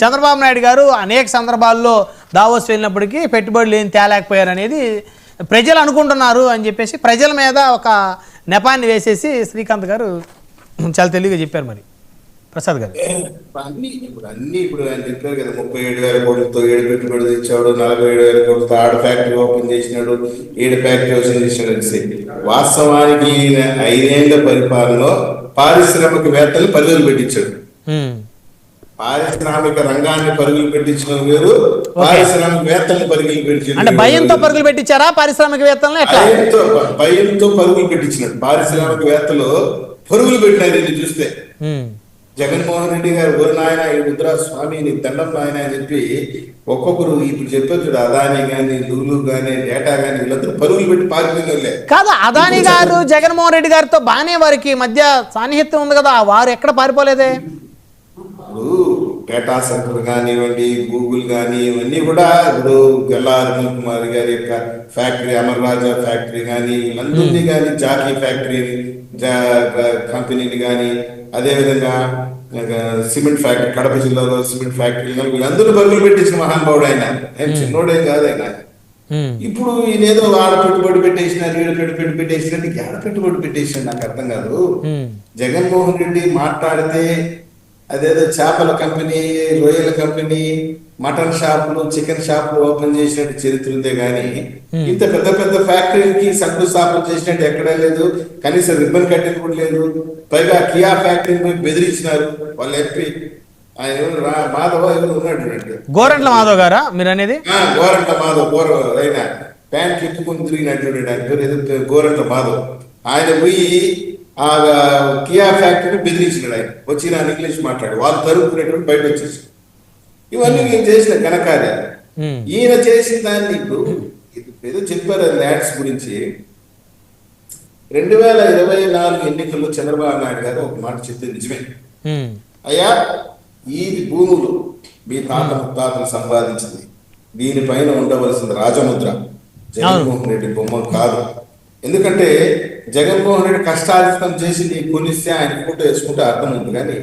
చంద్రబాబు నాయుడు గారు అనేక సందర్భాల్లో దావోస్ వెళ్ళినప్పటికీ పెట్టుబడులు ఏం తేలేకపోయారు అనేది ప్రజలు అనుకుంటున్నారు అని చెప్పేసి ప్రజల మీద ఒక నెపాన్ని వేసేసి శ్రీకాంత్ గారు చాలా తెలివిగా చెప్పారు. మరి ప్రసాద్ గారు
ఇప్పుడు ఆయన చెప్పారు కదా, 37,000 కోట్లతో 7 పెట్టుబడులు తెచ్చాడు, 47,000 కోట్లతో 6 ఫ్యాక్టరీ ఓపెన్ చేసినాడు, 7 ఫ్యాక్టరీ ఓపెన్ చేసినాడు. వాస్తవానికి 5 ఏళ్ల పరిపాలనలో పారిశ్రామికవేత్తలు పరుగులు పెట్టించాడు. పారిశ్రామిక రంగాన్ని పరుగులు పెట్టించిన వేరు, పారిశ్రామికవేత్తలను పరుగులు పెట్టించారు.
అంటే భయంతో పరుగులు పెట్టించారా పారిశ్రామికవేత్తలను?
భయంతో పరుగులు పెట్టించినాడు. పారిశ్రామికవేత్తలు పరుగులు పెట్టినారు. చూస్తే జగన్మోహన్ రెడ్డి గారు ఓరి నాయన రుద్రా స్వామి నీకు దండం నాయన అని చెప్పి ఒక్కొక్కరు ఇప్పుడు చెప్పొచ్చు. అదానీ గాని, లూలు గాని, డేటా గాని వీళ్ళందరూ పరుగులు పెట్టి పారిపోయిన
కాదు. అదానీ గారు జగన్మోహన్ రెడ్డి గారితో బాగానే వారికి మధ్య సాన్నిహిత్యం ఉంది కదా, వారు ఎక్కడ పారిపోలేదే.
ఇప్పుడు డేటా సెంటర్ కానివ్వండి, గూగుల్ కానీ, ఇవన్నీ కూడా ఇప్పుడు గల్లా అరుణ్ కుమార్ గారి యొక్క ఫ్యాక్టరీ, అమర్ రాజా ఫ్యాక్టరీ కానీ, వీళ్ళందరినీ కానీ, జాకీ ఫ్యాక్టరీ కంపెనీని కానీ, అదేవిధంగా సిమెంట్ ఫ్యాక్టరీ, కడప జిల్లాలో సిమెంట్ ఫ్యాక్టరీ, వీళ్ళందరూ పరుగులు పెట్టించిన మహానుభావుడు ఆయన. చిన్నోడేం కాదు ఆయన. ఇప్పుడు ఈయనేదో ఆడ పెట్టుబడి పెట్టేసినారు, ఈడ పెట్టుబడి పెట్టేసినట్టు ఆడ పెట్టుబడి పెట్టేసినాడు. నాకు అర్థం కాదు. జగన్మోహన్ రెడ్డి మాట్లాడితే అదేదో చేపల కంపెనీ, రొయ్యల కంపెనీ, మటన్ షాపులు, చికెన్ షాపులు ఓపెన్ చేసినట్టు చరిత్ర ఉందే గానీ ఇంత పెద్ద పెద్ద ఫ్యాక్టరీకి శంకుస్థాపన చేసినట్టు ఎక్కడా లేదు. కనీసం రిబ్బన్ కట్టింగ్ కూడా లేదు. పైగా కియా ఫ్యాక్టరీని బెదిరించినారు వాళ్ళ ఎంపీ. ఆయన ఎవరు మాధవ ఎవరు ఉన్నాడు,
గోరంట్ల మాధవ్ గారా మీరు అనేది?
గోరంట్ల మాధవ్, ఆయన ప్యాంట్ ఎత్తుకుని తిరిగినట్టు ఆయన పేరు ఏదో గోరంట్ల మాధవ్. ఆయన పోయి ఆ కియా ఫ్యాక్టరీని బెదిరించినాడు. ఆయన వచ్చి నా ఇంగ్లీష్ మాట్లాడు, వాళ్ళు తరుపుకునేటువంటి బయట వచ్చేసి. ఇవన్నీ నేను చేసిన ఘనకార్యాలు. ఈయన చేసిన దాన్ని ఇప్పుడు ఏదో చెప్పారు ల్యాండ్స్ గురించి. 2024 ఎన్నికల్లో చంద్రబాబు నాయుడు గారు ఒక మాట చెప్తే నిజమే. అయ్యా, ఈ భూములు మీ తాత ముత్తాతలు సంపాదించింది, దీనిపైన ఉండవలసింది రాజముద్ర, జగన్మోహన్ రెడ్డి బొమ్మ కాదు. ఎందుకంటే జగన్మోహన్ రెడ్డి కష్టార్జితం చేసి నీ కొనిస్తే ఆయన ఫోటో వేసుకుంటే అర్థం ఉంది, కానీ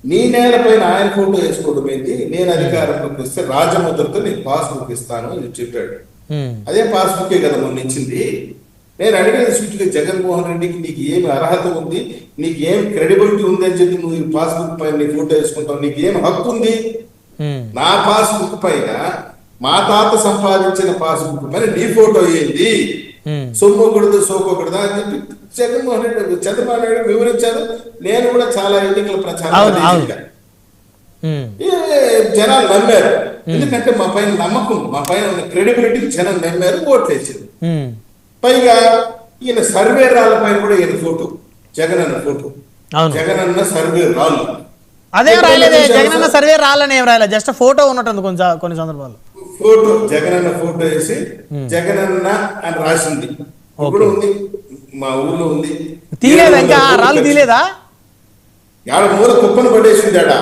నీ నేలపైన ఆయన ఫోటో వేసుకోవడం ఏంటి? నేను అధికారంలోకి వస్తే రాజముద్రతో నీకు పాస్బుక్ ఇస్తాను అని చెప్పాడు. అదే పాస్బుకే కదా మొన్న ఇచ్చింది. నేను అడిగేది సూటిగా జగన్మోహన్ రెడ్డికి నీకు ఏమి అర్హత ఉంది, నీకు ఏం క్రెడిబిలిటీ ఉంది అని చెప్పి నువ్వు ఈ పాస్బుక్ పైన నీ ఫోటో వేసుకుంటావు? నీకు ఏం హక్కు ఉంది? నా పాస్బుక్ పైన మా తాత సంపాదించిన పాస్బుక్ పైన నీ ఫోటో ఏంది? సొమ్మకూడదు సోకోకూడదా అని చెప్పి జగన్మోహన్ రెడ్డి చంద్రబాబు నాయుడు వివరించారు. నేను కూడా చాలా ఎన్నికల ప్రచారం జనాలు నమ్మారు. ఎందుకంటే మా పైన నమ్మకం, మా పైన ఉన్న క్రెడిబిలిటీ జనం నమ్మారు, ఓట్లు వేసారు. పైగా ఈయన సర్వే రాళ్ళ పైన కూడా ఈయన photo, Jagananna photo, Jagananna survey రాళ్ళు.
అదే రాయలేదే, జగనన్న సర్వే రాళ్ళని ఏం రాయలేదు, జస్ట్ ఫోటో ఉన్నట్టుంది కొన్ని సందర్భాల్లో.
ఫోటో జగనన్న ఫోటో వేసి జగనన్న అని రాసింది ఇప్పుడు ఉంది, మా ఊర్లో ఉంది.
తీయలేదా ఇంకా రాళ్ళు తీయలేదా?
ఆడ మూల కుప్పను పడేసింది, ఆడ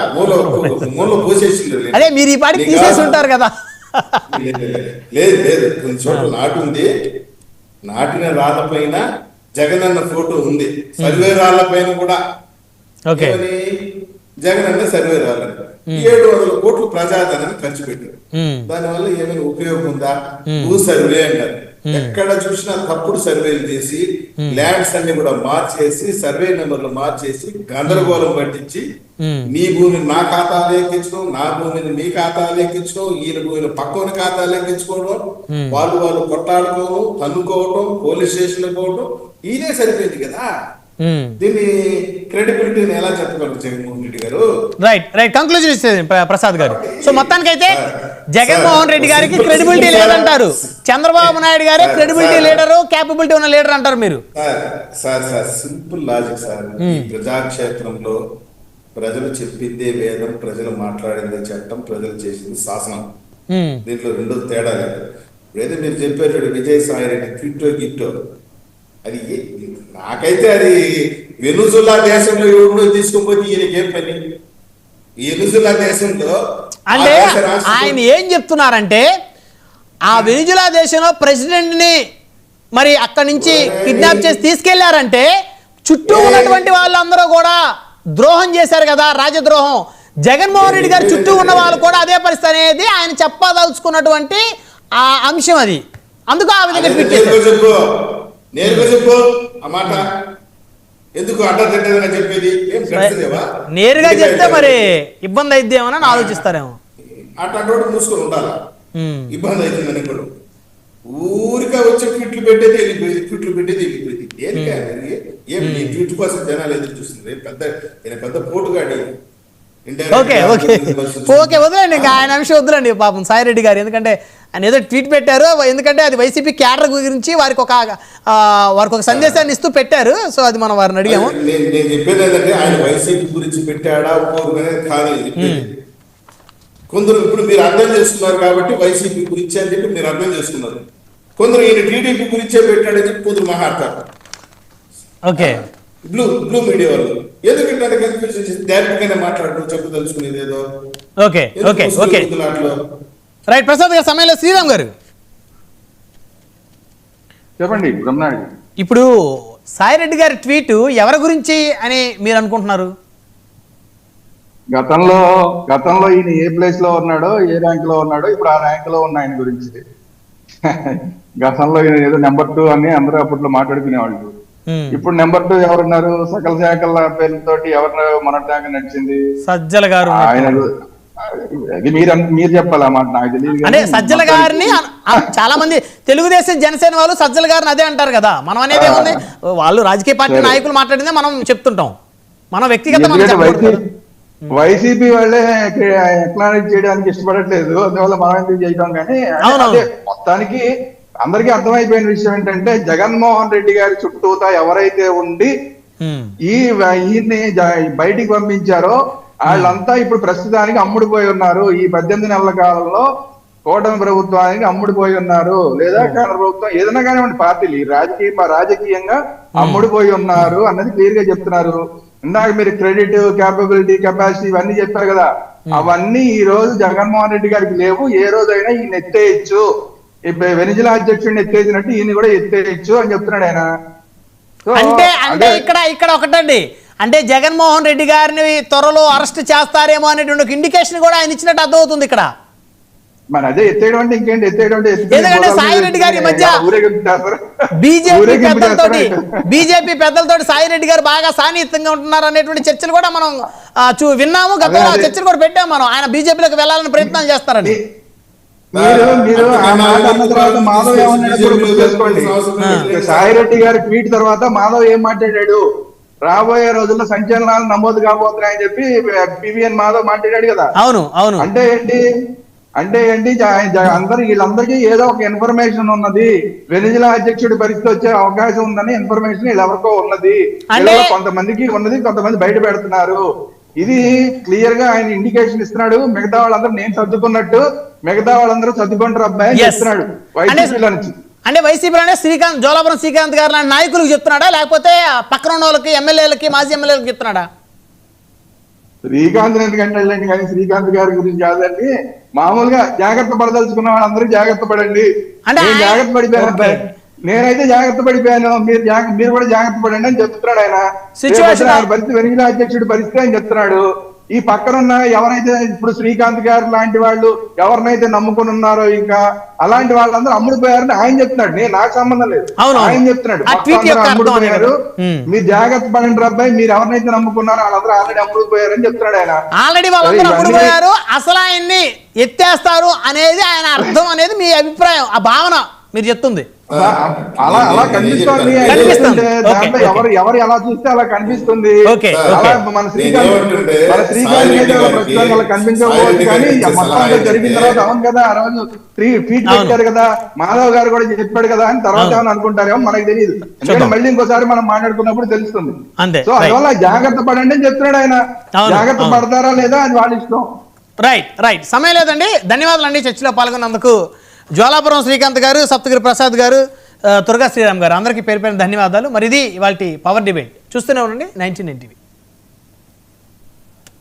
మూల పోసేసింది.
అదే మీరు ఈ పాటికి తీసేసి ఉంటారు కదా.
లేదు లేదు, కొన్ని చోట్ల నాటు ఉంది. నాటిన రాళ్ళ పైన జగనన్న ఫోటో ఉంది, సర్వే రాళ్ళ పైన కూడా జగనన్న సర్వే రాళ్ళ 700 కోట్లు ప్రజాధనాన్ని ఖర్చు పెట్టారు. దానివల్ల ఏమైనా ఉపయోగం ఉందా? భూ సర్వే అన్నారు. ఎక్కడ చూసినా తప్పుడు సర్వేలు చేసి ల్యాండ్స్ అన్ని కూడా మార్చేసి సర్వే నెంబర్లు మార్చేసి గందరగోళం పట్టించి నీ భూమిని నా ఖాతాలో ఎక్కించడం, నా భూమిని నీ ఖాతాలో ఎక్కించడం, ఈయన భూమిని పక్కన ఖాతాలో ఎక్కించుకోవడం, వాళ్ళు కొట్టాడుకోవడం, తన్నుకోవడం, పోలీస్ స్టేషన్ పోవడం, ఇదే సరిపోయింది కదా. దీన్ని క్రెడిబిలిటీని ఎలా చెప్పగలరు జగన్మోహన్ రెడ్డి గారు?
రైట్ కంక్లూజన్ ఇస్తుంది ప్రసాద్ గారు. సో మొత్తానికైతే జగన్మోహన్ రెడ్డి గారికి క్రెడిబిలిటీ లేదంటారు, చంద్రబాబు నాయుడు గారే క్రెడిబిలిటీ లీడరు, క్యాపబిలిటీ ఉన్న లీడర్ అంటారు మీరు.
Sir simple logic sir. ఈ ప్రజాక్షేత్రంలో ప్రజలు చెప్పిందే వేదం, ప్రజలు మాట్లాడిందే చట్టం, ప్రజలు చేసింది శాసనం. దీంట్లో రెండో తేడా లేదు. ఇప్పుడైతే మీరు చెప్పారు విజయసాయి రెడ్డి ట్విట్టో గిట్టో, అది నాకైతే అది వెనుజులా దేశంలో ఎవరినో తీసుకుపోతే ఈయనకేం పని? వెనుజులా దేశంలో
అంటే ఆయన ఏం చెప్తున్నారంటే ఆ వెనుజులా దేశంలో ప్రెసిడెంట్ ని మరి అక్కడి నుంచి కిడ్నాప్ చేసి తీసుకెళ్లారంటే చుట్టూ ఉన్నటువంటి వాళ్ళందరూ కూడా ద్రోహం చేశారు కదా, రాజద్రోహం. జగన్మోహన్ రెడ్డి గారు చుట్టూ ఉన్న వాళ్ళు కూడా అదే పరిస్థితి అనేది ఆయన చెప్పదలుచుకున్నటువంటి ఆ అంశం అది. అందుకు ఆ విధంగా ట్వీట్ చేశారు.
నేరుగా చెప్పు ఆ మాట, ఎందుకు అడ్డదిడ్డగా చెప్పేది?
నేరుగా చెప్తే మరి ఇబ్బంది అయిద్దేమని ఆలోచిస్తారేమో.
అట్లాంటి మూసుకొని ఉండాలా? ఇబ్బంది అవుతుందని కూడా ఊరిగా వచ్చే ట్వీట్లు పెట్టేది వెళ్ళిపోయింది. దేనికే ఏం నీ ట్వీట్ కోసం జనాలు ఎదురు చూస్తుంది? పెద్ద పోటుగాడి.
ఓకే వదిలేండి, ఇంకా ఆయన అంశం వద్దులండి పాపం సాయిరెడ్డి గారు. ఎందుకంటే ఆయన ఏదో ట్వీట్ పెట్టారు, ఎందుకంటే అది వైసీపీ క్యాడర్ గురించి వారికి ఒక సందేశాన్ని ఇస్తూ పెట్టారు. సో అది మనం వారిని అడిగాము.
నేను చెప్పేది ఏంటంటే ఆయన వైసీపీ గురించి పెట్టాడా కాదు. కొందరు ఇప్పుడు మీరు అర్థం చేసుకున్నారు కాబట్టి వైసీపీ గురించి అని చెప్పి మీరు అర్థం చేసుకున్నారు. కొందరు ఈయన టీడీపీ గురించే పెట్టాడని చెప్పి కొందరు మాట్లాడతారు.
ఓకే,
బ్లూ మీడియా వాళ్ళు ఎందుకంటే కన్ఫ్యూజన్ చేసి డైరెక్ట్గానే మాట్లాడటం చెప్పదలుచుకునేది ఏదో.
Okay okay okay right. Prasad గారు సమయంలో శ్రీరామ్ గారు
చెప్పండి. బ్రహ్మనాయుడు
ఇప్పుడు సాయిరెడ్డి గారి ట్వీట్ ఎవరి గురించి అని మీరు అనుకుంటున్నారు?
గతంలో ఈయన ఏ ప్లేస్ లో ఉన్నాడో, ఏ ర్యాంక్ లో ఉన్నాడో, ఇప్పుడు ఆ ర్యాంక్ లో ఉన్న ఆయన గురించి. గతంలో ఈయన ఏదో నెంబర్ 2 అని అందరూ అప్పట్లో మాట్లాడుకునేవాళ్ళు. ఇప్పుడు నెంబర్ 2 ఎవరున్నారు? సకల శాఖల పేరుతో ఎవరు మొన్నటిదాకా నడిచింది?
సజ్జల గారు.
ఆయన మీరు చెప్పాలి ఆ మాట, నాకు తెలియదు.
అంటే సజ్జల గారిని చాలా మంది తెలుగుదేశం జనసేన వాళ్ళు సజ్జల గారిని అదే అంటారు కదా. మనం అనేది ఏముంది, వాళ్ళు రాజకీయ పార్టీ నాయకులు మాట్లాడిందే మనం చెప్తుంటాం, మన వ్యక్తిగత.
వైసీపీ వాళ్ళే ఎక్నాలజ్ చేయడానికి ఇష్టపడట్లేదు, అందువల్ల మనం ఎందుకు చేయటం. కానీ మొత్తానికి అందరికీ అర్థమైపోయిన విషయం ఏంటంటే జగన్మోహన్ రెడ్డి గారి చుట్టూతా ఎవరైతే ఉండి ఈయన్ని బయటికి పంపించారో వాళ్ళంతా ఇప్పుడు ప్రస్తుతానికి అమ్ముడుపోయి ఉన్నారు. ఈ 18 నెలల కాలంలో కూటమి ప్రభుత్వానికి అమ్ముడుపోయి ఉన్నారు, లేదా కేంద్ర ప్రభుత్వం ఏదైనా కానివ్వండి పార్టీలు రాజకీయంగా అమ్ముడుపోయి ఉన్నారు అన్నది క్లియర్ గా చెప్తున్నారు. ఇందాక మీరు క్రెడిట్, క్యాపబిలిటీ, కెపాసిటీ ఇవన్నీ చెప్పారు కదా, అవన్నీ ఈ రోజు జగన్మోహన్ రెడ్డి గారికి లేవు. ఏ రోజైనా ఈ నెట్టేయచ్చు, ఇప్పుడు వెనిజులా అధ్యక్షుడిని ఎత్తేసినట్టు ఈయన కూడా ఎత్తేయచ్చు అని చెప్తున్నాడు ఆయన. సో
అంటే అంటే
అదే
ఇక్కడ ఒకటండి, అంటే జగన్మోహన్ రెడ్డి గారిని త్వరలో అరెస్ట్ చేస్తారేమో అనేటువంటి ఒక ఇండికేషన్ కూడా ఆయన ఇచ్చినట్టు అర్థమవుతుంది ఇక్కడ.
మరి అదే ఎత్తేయడం అంటే ఇంకేంటి, ఎత్తేయడం అంటే
ఎందుకంటే సాయిరెడ్డి గారి ఈ మధ్య బీజేపీ పెద్దలతోటి సాయిరెడ్డి గారు బాగా సాన్నిహితంగా ఉంటున్నారు అనేటువంటి చర్చలు కూడా మనం విన్నాము, గతంలో చర్చలు కూడా పెట్టాము మనం. ఆయన బీజేపీలోకి వెళ్ళాలని ప్రయత్నం చేస్తారని.
మీరు ఆ మాట అన్న తర్వాత మాధవ్ ఏమన్నాడు గుర్తుపెట్టుకోండి. సాయిరెడ్డి గారి ట్వీట్ తర్వాత మాధవ్ ఏం మాట్లాడాడు, రాబోయే రోజుల్లో సంచలనాలు నమోదు కాబోతున్నాయని చెప్పి పివిఎన్ మాధవ్ మాట్లాడాడు కదా.
అవును అవును.
అంటే ఏంటి అందరికి వీళ్ళందరికీ ఏదో ఒక ఇన్ఫర్మేషన్ ఉన్నది, వెనిజులా అధ్యక్షుడి పరిస్థితి వచ్చే అవకాశం ఉందని ఇన్ఫర్మేషన్ వీళ్ళెవరికో ఉన్నది, కొంతమందికి ఉన్నది, కొంతమంది బయట పెడుతున్నారు. ఇది క్లియర్ గా ఆయన ఇండికేషన్ ఇస్తున్నాడు. మిగతా వాళ్ళందరూ నేను సర్దుకున్నట్టు మిగతా వాళ్ళందరూ సర్దుకుంటారు అబ్బాయి అని చెప్తున్నాడు వైసీపీలో నుంచి.
అంటే వైసీపీలోనే జోలాపురం శ్రీకాంత్ గారు లాంటి నాయకులకు చెప్తున్నాడా, లేకపోతే పక్కన ఉన్న వాళ్ళకి, ఎమ్మెల్యేలకి, మాజీ ఎమ్మెల్యేలకు చెప్తున్నాడా?
శ్రీకాంత్ ఎందుకంటే వెళ్ళండి, కానీ శ్రీకాంత్ గారి గురించి కాదండి, మామూలుగా జాగ్రత్త పడదలుచుకున్న వాళ్ళందరూ జాగ్రత్త పడండి. నేను జాగ్రత్త పడిపోయాను అబ్బాయి, నేనైతే జాగ్రత్త పడిపోయాను, మీరు కూడా జాగ్రత్త పడండి అని చెప్తున్నాడు ఆయన. పరిస్థితి వెనిజులా అధ్యక్షుడి పరిస్థితి అని చెప్తున్నాడు. ఈ పక్కనున్న ఎవరైతే ఇప్పుడు శ్రీకాంత్ గారు లాంటి వాళ్ళు ఎవరినైతే నమ్ముకుని ఉన్నారో ఇంకా అలాంటి వాళ్ళందరూ అమ్ముడుపోయారని ఆయన చెప్తున్నాడు. నాకు సంబంధం లేదు, ఆయన చెప్తున్నాడు అమ్ముడుపోయారు, మీరు జాగ్రత్త పడండి అబ్బాయి, మీరు ఎవరినైతే నమ్ముకున్నారో వాళ్ళందరూ ఆల్రెడీ అమ్ముడుపోయారని చెప్తున్నాడు ఆయన.
ఆల్రెడీ వాళ్ళందరూ అమ్ముడుపోయారు, అసలు ఆయన్ని ఎత్తేస్తారు అనేది ఆయన అర్థం అనేది మీ అభిప్రాయం, ఆ భావన మీరు చెప్తుంది.
అలా కనిపిస్తుంది, దాంట్లో ఎవరు ఎలా చూస్తే అలా కనిపిస్తుంది. మన శ్రీకాంత్ అలా కనిపించకపోవచ్చు, కానీ మొత్తం జరిగిన తర్వాత అవును కదా ఆ రోజు ట్వీట్ పెట్టారు కదా, మాధవ్ గారు కూడా చెప్పాడు కదా అని తర్వాత ఏమని అనుకుంటారేమో మనకు తెలియదు. ఎందుకంటే మళ్ళీ ఇంకోసారి మనం మాట్లాడుకున్నప్పుడు తెలుస్తుంది. సో అందువల్ల జాగ్రత్త పడండి అని చెప్తున్నాడు ఆయన. జాగ్రత్త పడతారా లేదా అది వాళ్ళ ఇష్టం.
రైట్ సమయం లేదండి. ధన్యవాదాలు అండి చర్చలో పాల్గొన్నందుకు. జ్వాలాపురం శ్రీకాంత్ గారు, సప్తగిరి ప్రసాద్ గారు, తుర్గా శ్రీరామ్ గారు, అందరికీ పేరు పేరు ధన్యవాదాలు. మరి ఇది ఇవాల్టి పవర్ డిబేట్. చూస్తూనే ఉండండి 19 NTV.